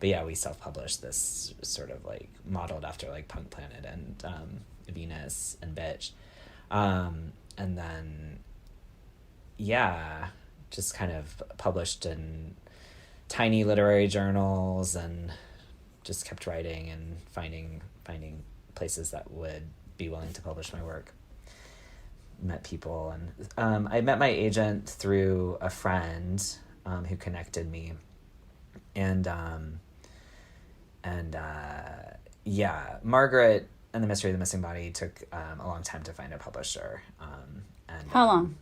yeah, we self-published this sort of like modeled after like Punk Planet and Venus and Bitch. And then, yeah, just kind of published in tiny literary journals and just kept writing and finding places that would be willing to publish my work. Met people, and I met my agent through a friend who connected me, and Margaret and the Mystery of the Missing Body took a long time to find a publisher. And How long?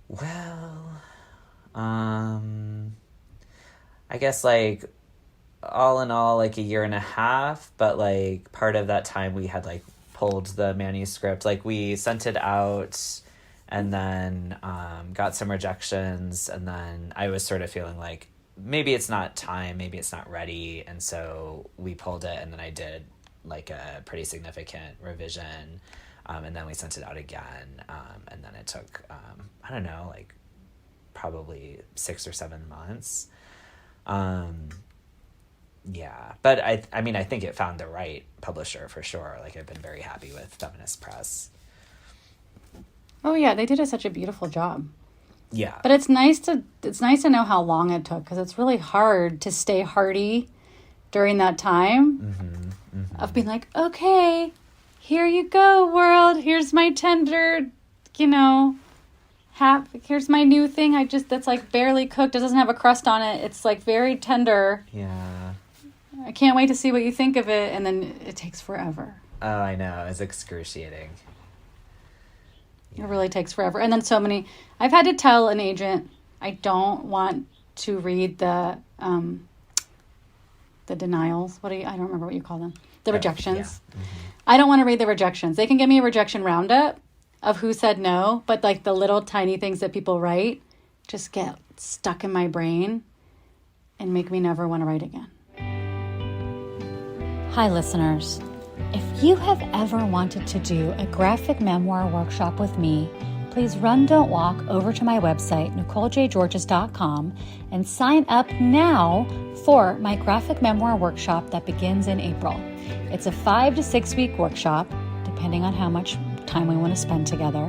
Well, I guess like all in all, like a year and a half, but like part of that time we had like pulled the manuscript, like we sent it out and then got some rejections, and then I was sort of feeling like maybe it's not time, maybe it's not ready, and so we pulled it, and then I did like a pretty significant revision, and then we sent it out again, and then it took I don't know, like probably 6 or 7 months. Yeah, but I mean, I think it found the right publisher for sure. Like, I've been very happy with Feminist Press. Oh yeah, they did such a beautiful job. Yeah. But it's nice to know how long it took, because it's really hard to stay hearty during that time of being like, okay, here you go, world. Here's my tender, here's my new thing. That's like barely cooked. It doesn't have a crust on it. It's like very tender. Yeah. I can't wait to see what you think of it. And then it takes forever. Oh, I know. It's excruciating. It really takes forever. And then I've had to tell an agent, I don't want to read the denials. I don't remember what you call them. The rejections. Yeah. I don't want to read the rejections. They can give me a rejection roundup of who said no, but like the little tiny things that people write just get stuck in my brain and make me never want to write again. Hi, listeners. If you have ever wanted to do a graphic memoir workshop with me, please run, don't walk over to my website, NicoleJGeorges.com, and sign up now for my graphic memoir workshop that begins in April. It's a 5 to 6 week workshop, depending on how much time we want to spend together.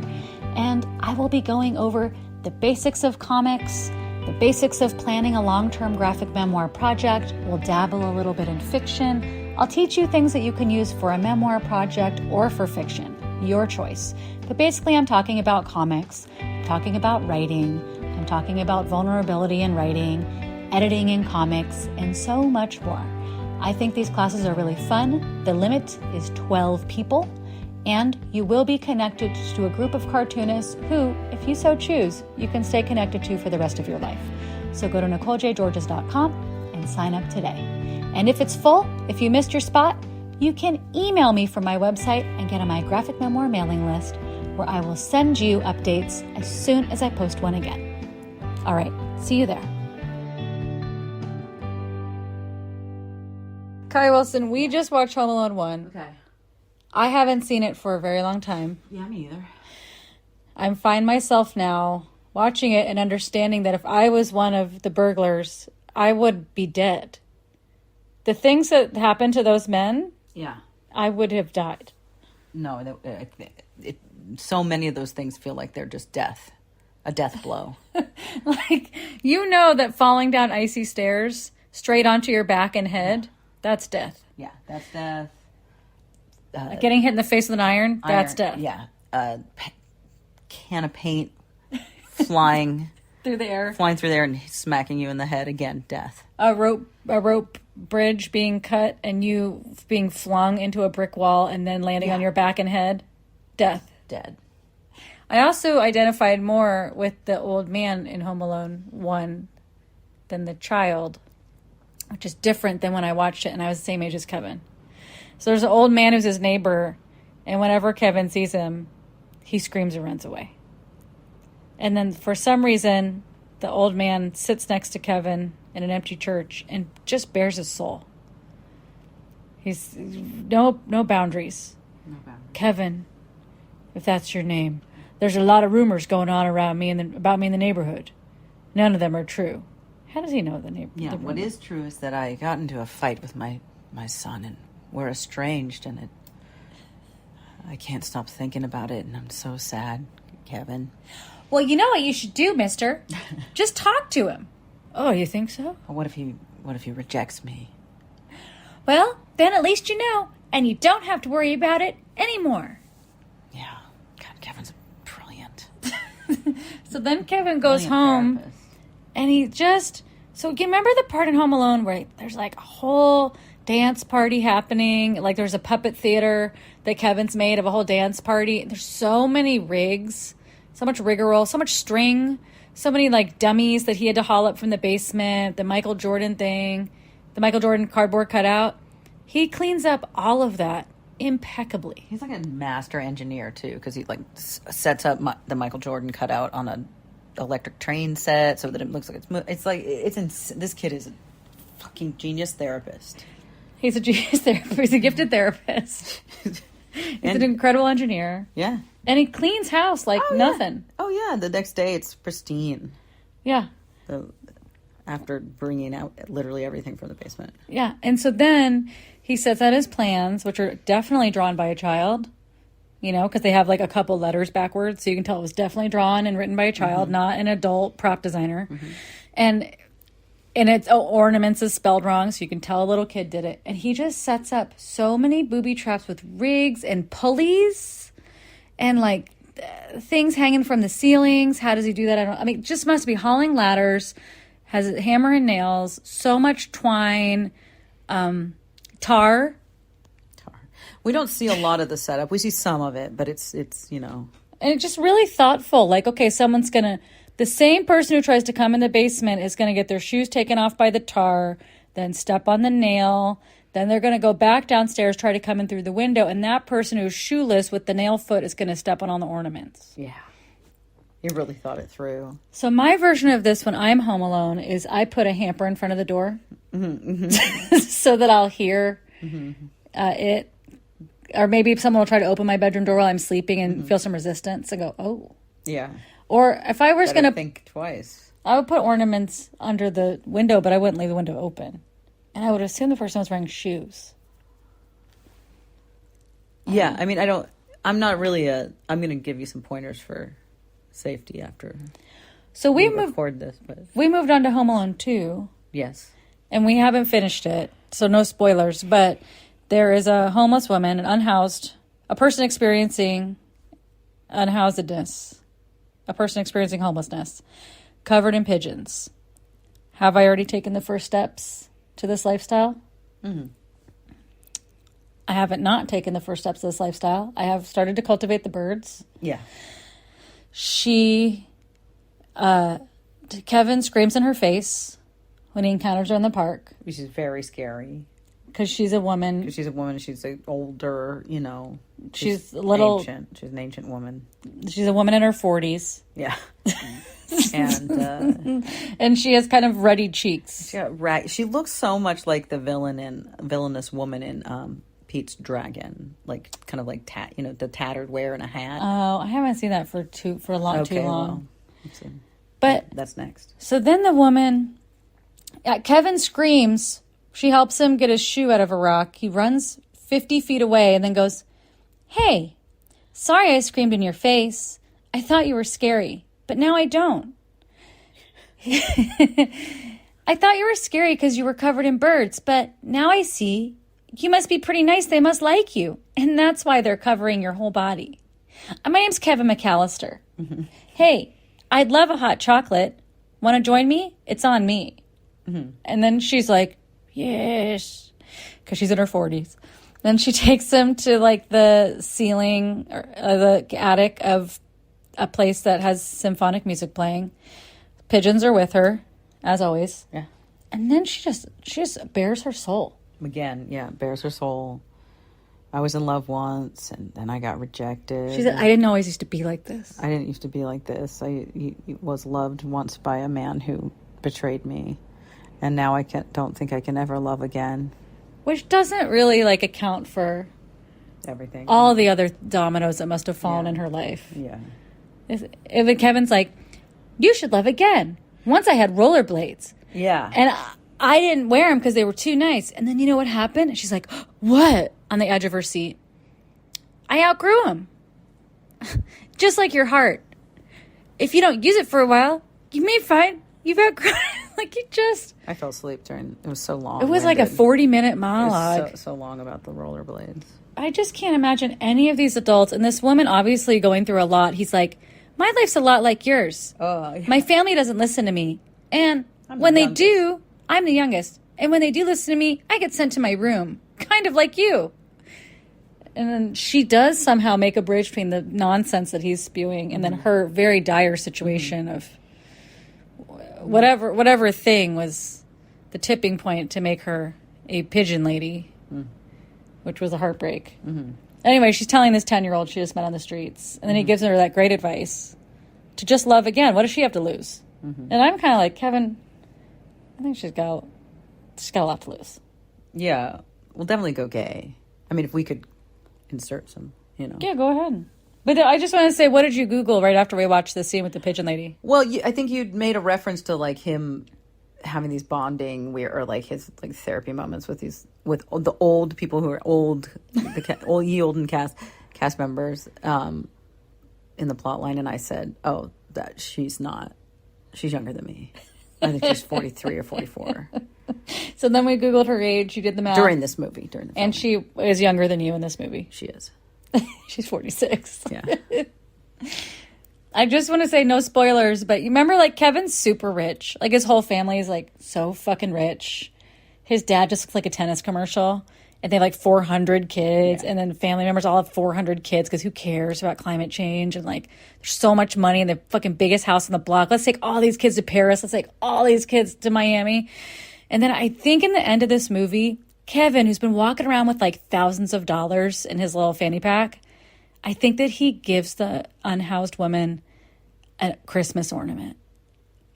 And I will be going over the basics of comics, the basics of planning a long-term graphic memoir project. We'll dabble a little bit in fiction. I'll teach you things that you can use for a memoir project or for fiction, your choice. But basically, I'm talking about comics, I'm talking about writing, I'm talking about vulnerability in writing, editing in comics, and so much more. I think these classes are really fun. The limit is 12 people, and you will be connected to a group of cartoonists who, if you so choose, you can stay connected to for the rest of your life. So go to NicoleJGeorges.com and sign up today. And if it's full, if you missed your spot, you can email me from my website and get on my graphic memoir mailing list, where I will send you updates as soon as I post one again. All right, see you there. Kaia Wilson, we just watched Home Alone 1. Okay. I haven't seen it for a very long time. Yeah, me either. I find myself now watching it and understanding that if I was one of the burglars, I would be dead. The things that happened to those men, Yeah. I would have died. No, so many of those things feel like they're just death. A death blow. Like, that falling down icy stairs straight onto your back and head, that's death. Yeah, that's death. Getting hit in the face with an iron, that's death. Yeah. can of paint flying Through the air. flying through there and smacking you in the head again. Death. A rope bridge being cut and you being flung into a brick wall and then landing on your back and head. Death. Dead. I also identified more with the old man in Home Alone 1 than the child, which is different than when I watched it and I was the same age as Kevin. So there's an old man who's his neighbor, and whenever Kevin sees him, he screams and runs away. And then for some reason, the old man sits next to Kevin in an empty church and just bears his soul. He's no boundaries. Kevin, if that's your name, there's a lot of rumors going on around me and about me in the neighborhood. None of them are true. How does he know the neighborhood? Yeah, what is true is that I got into a fight with my son, and we're estranged, and I can't stop thinking about it, and I'm so sad, Kevin. Well, you know what you should do, mister? Just talk to him. Oh, you think so? Or what if he rejects me? Well, then at least you know, and you don't have to worry about it anymore. Yeah. God, Kevin's brilliant. So then Kevin goes Brilliant home, therapist. and he just... So you remember the part in Home Alone where there's like a whole dance party happening? Like there's a puppet theater that Kevin's made of a whole dance party. There's so many rigs, so much rigmarole, so much string, so many like dummies that he had to haul up from the basement, the Michael Jordan thing, the Michael Jordan cardboard cutout. He cleans up all of that impeccably. He's like a master engineer too, because he like sets up the Michael Jordan cutout on a electric train set so that it looks like this kid is a fucking genius therapist. He's a genius therapist. He's a gifted therapist. He's an incredible engineer. Yeah. And he cleans house like nothing. Oh yeah, the next day it's pristine. Yeah. After bringing out literally everything from the basement. Yeah. And so then he sets out his plans, which are definitely drawn by a child, you know, because they have like a couple letters backwards. So you can tell it was definitely drawn and written by a child, not an adult prop designer. And it's ornaments is spelled wrong, so you can tell a little kid did it. And he just sets up so many booby traps with rigs and pulleys and like things hanging from the ceilings. How does he do that? I mean, it just must be hauling ladders, has a hammer and nails, so much twine, tar. We don't see a lot of the setup. We see some of it, but it's you know. And it's just really thoughtful. Like, okay, the same person who tries to come in the basement is going to get their shoes taken off by the tar, then step on the nail. Then they're going to go back downstairs, try to come in through the window. And that person who's shoeless with the nail foot is going to step on all the ornaments. Yeah. You really thought it through. So my version of this when I'm home alone is I put a hamper in front of the door so that I'll hear it. Or maybe if someone will try to open my bedroom door while I'm sleeping and feel some resistance, I go, oh. Yeah. Or if I was going to think twice. I would put ornaments under the window, but I wouldn't leave the window open. And I would assume the person was wearing shoes. Yeah, I mean, I'm not really I'm going to give you some pointers for safety after So we record this. But we moved on to Home Alone 2. yes. And we haven't finished it, so no spoilers. But there is a homeless woman, a person experiencing unhousedness, a person experiencing homelessness, covered in pigeons. Have I already taken the first steps to this lifestyle? I haven't not taken the first steps to this lifestyle. I have started to cultivate the birds. Yeah. Kevin screams in her face when he encounters her in the park. Which is very scary. Because she's a woman. She's a woman. She's older, you know. She's a little... ancient. She's an ancient woman. She's a woman in her 40s. Yeah. And and she has kind of ruddy cheeks. she looks so much like the villainous woman in Pete's Dragon, like kind of like the tattered wear and a hat. Oh, I haven't seen that for too long. Well, but that's next. So then the woman, Kevin screams. She helps him get his shoe out of a rock. He runs 50 feet away and then goes, "Hey, sorry I screamed in your face. I thought you were scary, but now I don't." I thought you were scary because you were covered in birds, but now I see you must be pretty nice. They must like you. And that's why they're covering your whole body. My name's Kevin McAllister. Hey, I'd love a hot chocolate. Want to join me? It's on me. And then she's like, yes, because she's in her 40s. Then she takes him to like the ceiling or the attic of a place that has symphonic music playing. Pigeons are with her, as always. Yeah. And then she just bears her soul. Again, yeah, bears her soul. I was in love once, and then I got rejected. She said, I didn't always used to be like this. I didn't used to be like this. I was loved once by a man who betrayed me, and now I don't think I can ever love again. Which doesn't really like account for Everything. all the other dominoes that must have fallen in her life. Yeah. If Kevin's like, you should love again. Once I had rollerblades. Yeah. And I didn't wear them because they were too nice. And then you know what happened? And she's like, what? On the edge of her seat. I outgrew them. Just like your heart. If you don't use it for a while, you may find you've outgrown it. Like you just... I fell asleep during... It was so long. It was like a 40-minute monologue. It was so long about the rollerblades. I just can't imagine any of these adults. And this woman obviously going through a lot. He's like, my life's a lot like yours. Oh, yeah. My family doesn't listen to me. And when they do, I'm the youngest. And when they do listen to me, I get sent to my room. Kind of like you. And then she does somehow make a bridge between the nonsense that he's spewing and then her very dire situation of whatever thing was the tipping point to make her a pigeon lady, which was a heartbreak. Anyway, she's telling this 10-year-old she just met on the streets. And then he gives her that great advice to just love again. What does she have to lose? And I'm kind of like, Kevin, I think she's got a lot to lose. Yeah. We'll definitely go gay. I mean, if we could insert some, Yeah, go ahead. But I just want to say, what did you Google right after we watched the scene with the pigeon lady? Well, I think you'd made a reference to like him having these bonding or like his like therapy moments with the old people who are old, olden cast members in the plot line, and I said, oh, that she's younger than me. I think she's 43 or 44. So then we Googled her age. You did the math. During this movie. During the film. And she is younger than you in this movie. She is. She's 46. Yeah. I just want to say no spoilers, but you remember like Kevin's super rich. Like his whole family is like so fucking rich. His dad just looks like a tennis commercial. And they have like 400 kids. Yeah. And then family members all have 400 kids because who cares about climate change? And like there's so much money in the fucking biggest house on the block. Let's take all these kids to Paris. Let's take all these kids to Miami. And then I think in the end of this movie, Kevin, who's been walking around with like thousands of dollars in his little fanny pack, I think that he gives the unhoused woman a Christmas ornament.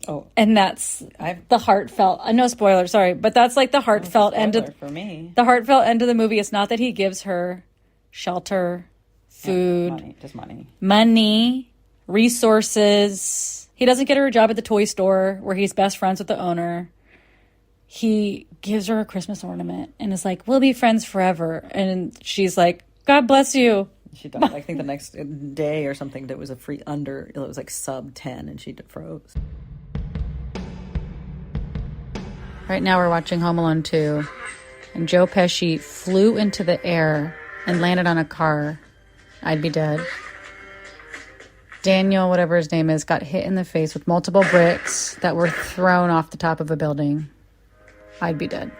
Oh. And that's the heartfelt, no spoiler, sorry, but that's like the heartfelt end of for me. The heartfelt end of the movie. It's not that he gives her shelter, food, Just money. Money, resources. He doesn't get her a job at the toy store where he's best friends with the owner. He gives her a Christmas ornament and is like, we'll be friends forever. And she's like, God bless you. She died, I think the next day or something, that was a free it was like sub 10 and she froze. Right now we're watching Home Alone 2. And Joe Pesci flew into the air and landed on a car. I'd be dead. Daniel, whatever his name is, got hit in the face with multiple bricks that were thrown off the top of a building. I'd be dead.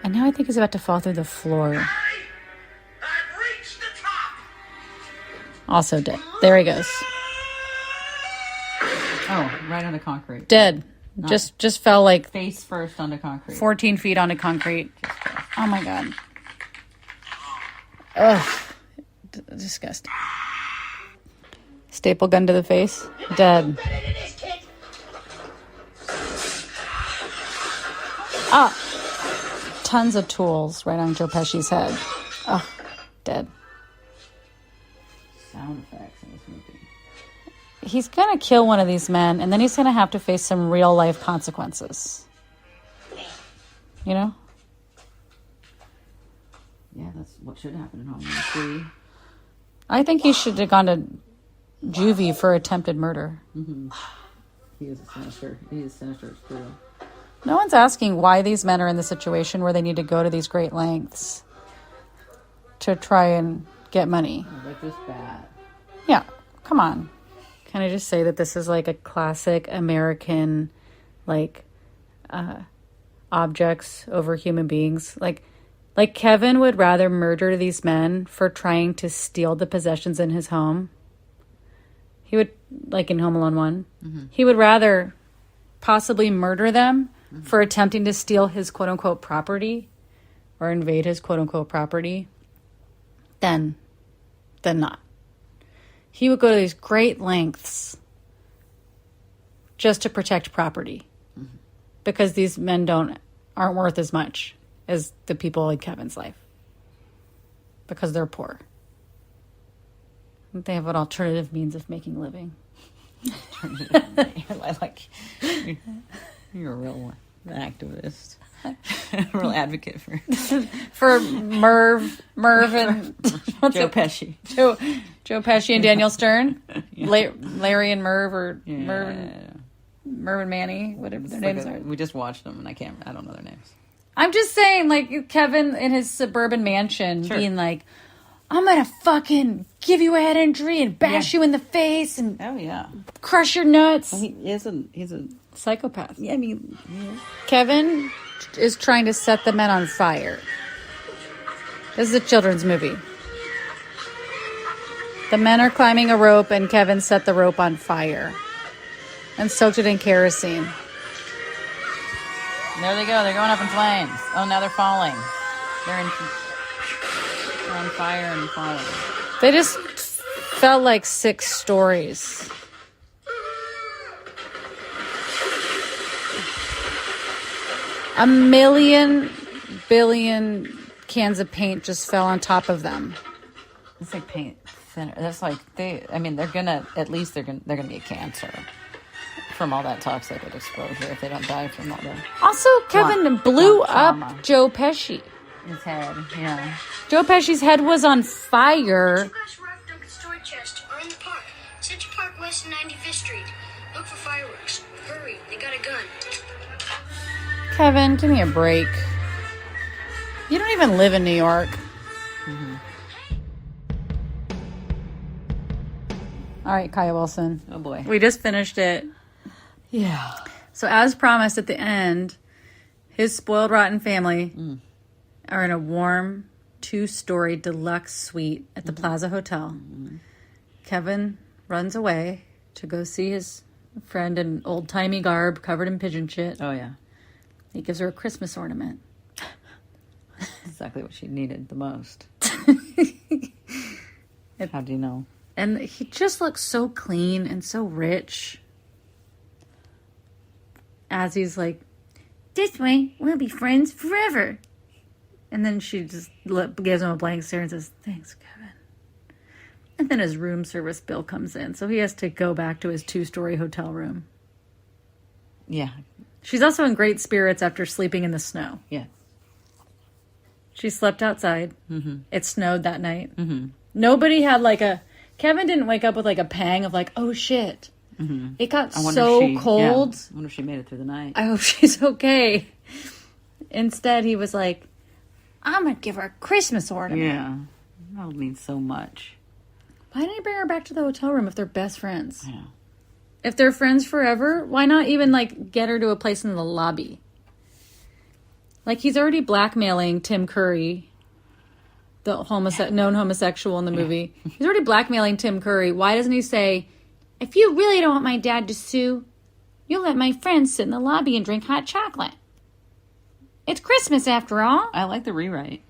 And now I think he's about to fall through the floor. I've reached the top. Also dead. There he goes. Oh, right onto concrete. Dead. Just fell like Face first onto concrete. 14 feet onto concrete. Oh my God. Ugh. Disgusting. Staple gun to the face. Dead. Tons of tools right on Joe Pesci's head. Oh, dead. Sound effects in this movie. He's going to kill one of these men, and then he's going to have to face some real-life consequences. You know? Yeah, that's what should happen in Home Alone 3. I think he should have gone to juvie for attempted murder. Mm-hmm. He is sinister. He is sinister as true. No one's asking why these men are in the situation where they need to go to these great lengths to try and get money. They're just bad. Yeah, come on. Can I just say that this is like a classic American, like, objects over human beings? Like Kevin would rather murder these men for trying to steal the possessions in his home. He would, like in Home Alone 1, he would rather possibly murder them for attempting to steal his quote-unquote property or invade his quote-unquote property than not. He would go to these great lengths just to protect property because these men aren't worth as much as the people in Kevin's life because they're poor. They have an alternative means of making a living. You're a real activist. Real advocate for Merv and Joe Pesci. Joe Pesci and Daniel Stern. Yeah. Larry and Merv, or Yeah. Merv and Manny, whatever their names are. We just watched them, and I don't know their names. I'm just saying, like, Kevin in his suburban mansion being like, I'm gonna fucking give you a head injury and bash you in the face and crush your nuts. Well, he's a psychopath. Yeah, I mean, Kevin is trying to set the men on fire. This is a children's movie. The men are climbing a rope and Kevin set the rope on fire and soaked it in kerosene. There they go. They're going up in flames. Oh, now they're falling. They're on fire and falling. They just felt like 6 stories. A million billion cans of paint just fell on top of them. It's like paint thinner. That's like they're gonna be a cancer from all that toxic exposure if they don't die from all that. Also, Kevin blew up Joe Pesci. His head, yeah. Joe Pesci's head was on fire. Two guys robbed Duncan's storage chest are in the park. Central Park West and 95th Street. Look for fireworks. Hurry, they got a gun. Kevin, give me a break. You don't even live in New York. All right, Kaia Wilson. Oh, boy. We just finished it. Yeah. So as promised at the end, his spoiled rotten family are in a warm 2-story deluxe suite at the Plaza Hotel. Kevin runs away to go see his friend in old-timey garb covered in pigeon shit. Oh, yeah. He gives her a Christmas ornament. Exactly what she needed the most. How do you know? And he just looks so clean and so rich. As he's like, this way, we'll be friends forever. And then she just gives him a blank stare and says, thanks, Kevin. And then his room service bill comes in. So he has to go back to his 2-story hotel room. Yeah. She's also in great spirits after sleeping in the snow. Yeah. She slept outside. It snowed that night. Nobody had Kevin didn't wake up with like a pang of like, oh shit. It got so cold. I wonder if she made it through the night. I hope she's okay. Instead, he was like, I'm going to give her a Christmas ornament. Yeah. That would mean so much. Why didn't he bring her back to the hotel room if they're best friends? Yeah. If they're friends forever, why not even get her to a place in the lobby? He's already blackmailing Tim Curry, the known homosexual in the movie. He's already blackmailing Tim Curry. Why doesn't he say, if you really don't want my dad to sue, you'll let my friends sit in the lobby and drink hot chocolate. It's Christmas after all. I like the rewrite.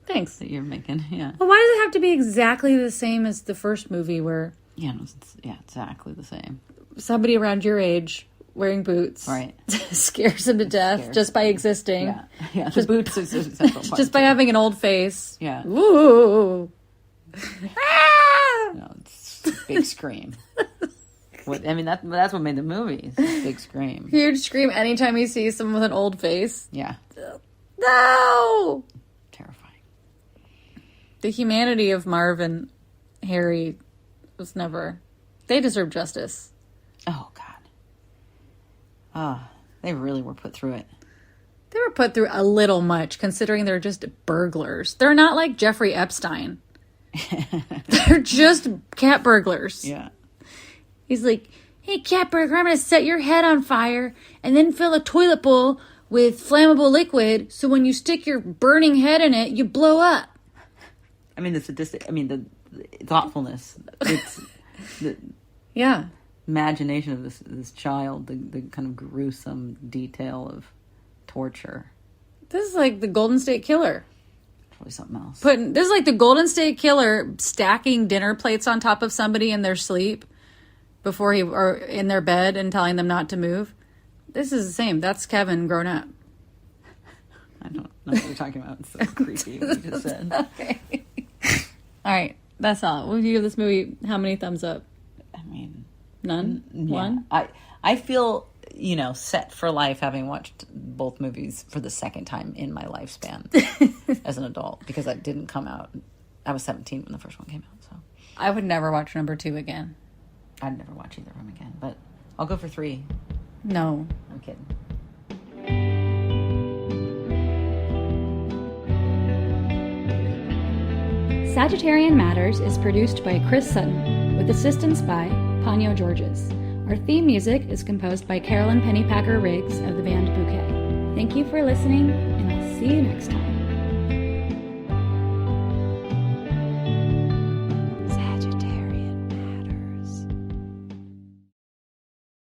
Thanks. That you're making, yeah. Well, why does it have to be exactly the same as the first movie where... Yeah, no, it's exactly the same. Somebody around your age wearing boots scares him to death just by existing. Yeah. The boots is a central part. Just by having an old face. Yeah. Ooh. No, it's a big scream. That's what made the movie. It's a big scream. Huge scream anytime he sees someone with an old face. Yeah. No! Terrifying. The humanity of Marv and Harry was never... They deserve justice. Oh, God. They really were put through it. They were put through a little much, considering they're just burglars. They're not like Jeffrey Epstein. They're just cat burglars. Yeah. He's like, hey, cat burglar, I'm going to set your head on fire and then fill a toilet bowl with flammable liquid so when you stick your burning head in it, you blow up. I mean, the sadistic, I mean, the thoughtfulness. It's the Yeah. imagination of this child, the kind of gruesome detail of torture. This is like the Golden State Killer. Probably something else. This is like the Golden State Killer stacking dinner plates on top of somebody in their sleep or in their bed and telling them not to move. This is the same. That's Kevin grown up. I don't know what you're talking about. It's so creepy what you just said. Okay. All right. That's all. Will you give this movie how many thumbs up? I mean, None? yeah. One? I feel, set for life having watched both movies for the second time in my lifespan as an adult, because that didn't come out. I was 17 when the first one came out, so. I would never watch number 2 again. I'd never watch either of them again, but I'll go for 3. No. I'm kidding. Sagittarian Matters is produced by Chris Sutton, with assistance by Panyo Georges. Our theme music is composed by Carolyn Pennypacker Riggs of the band Bouquet. Thank you for listening, and I'll see you next time.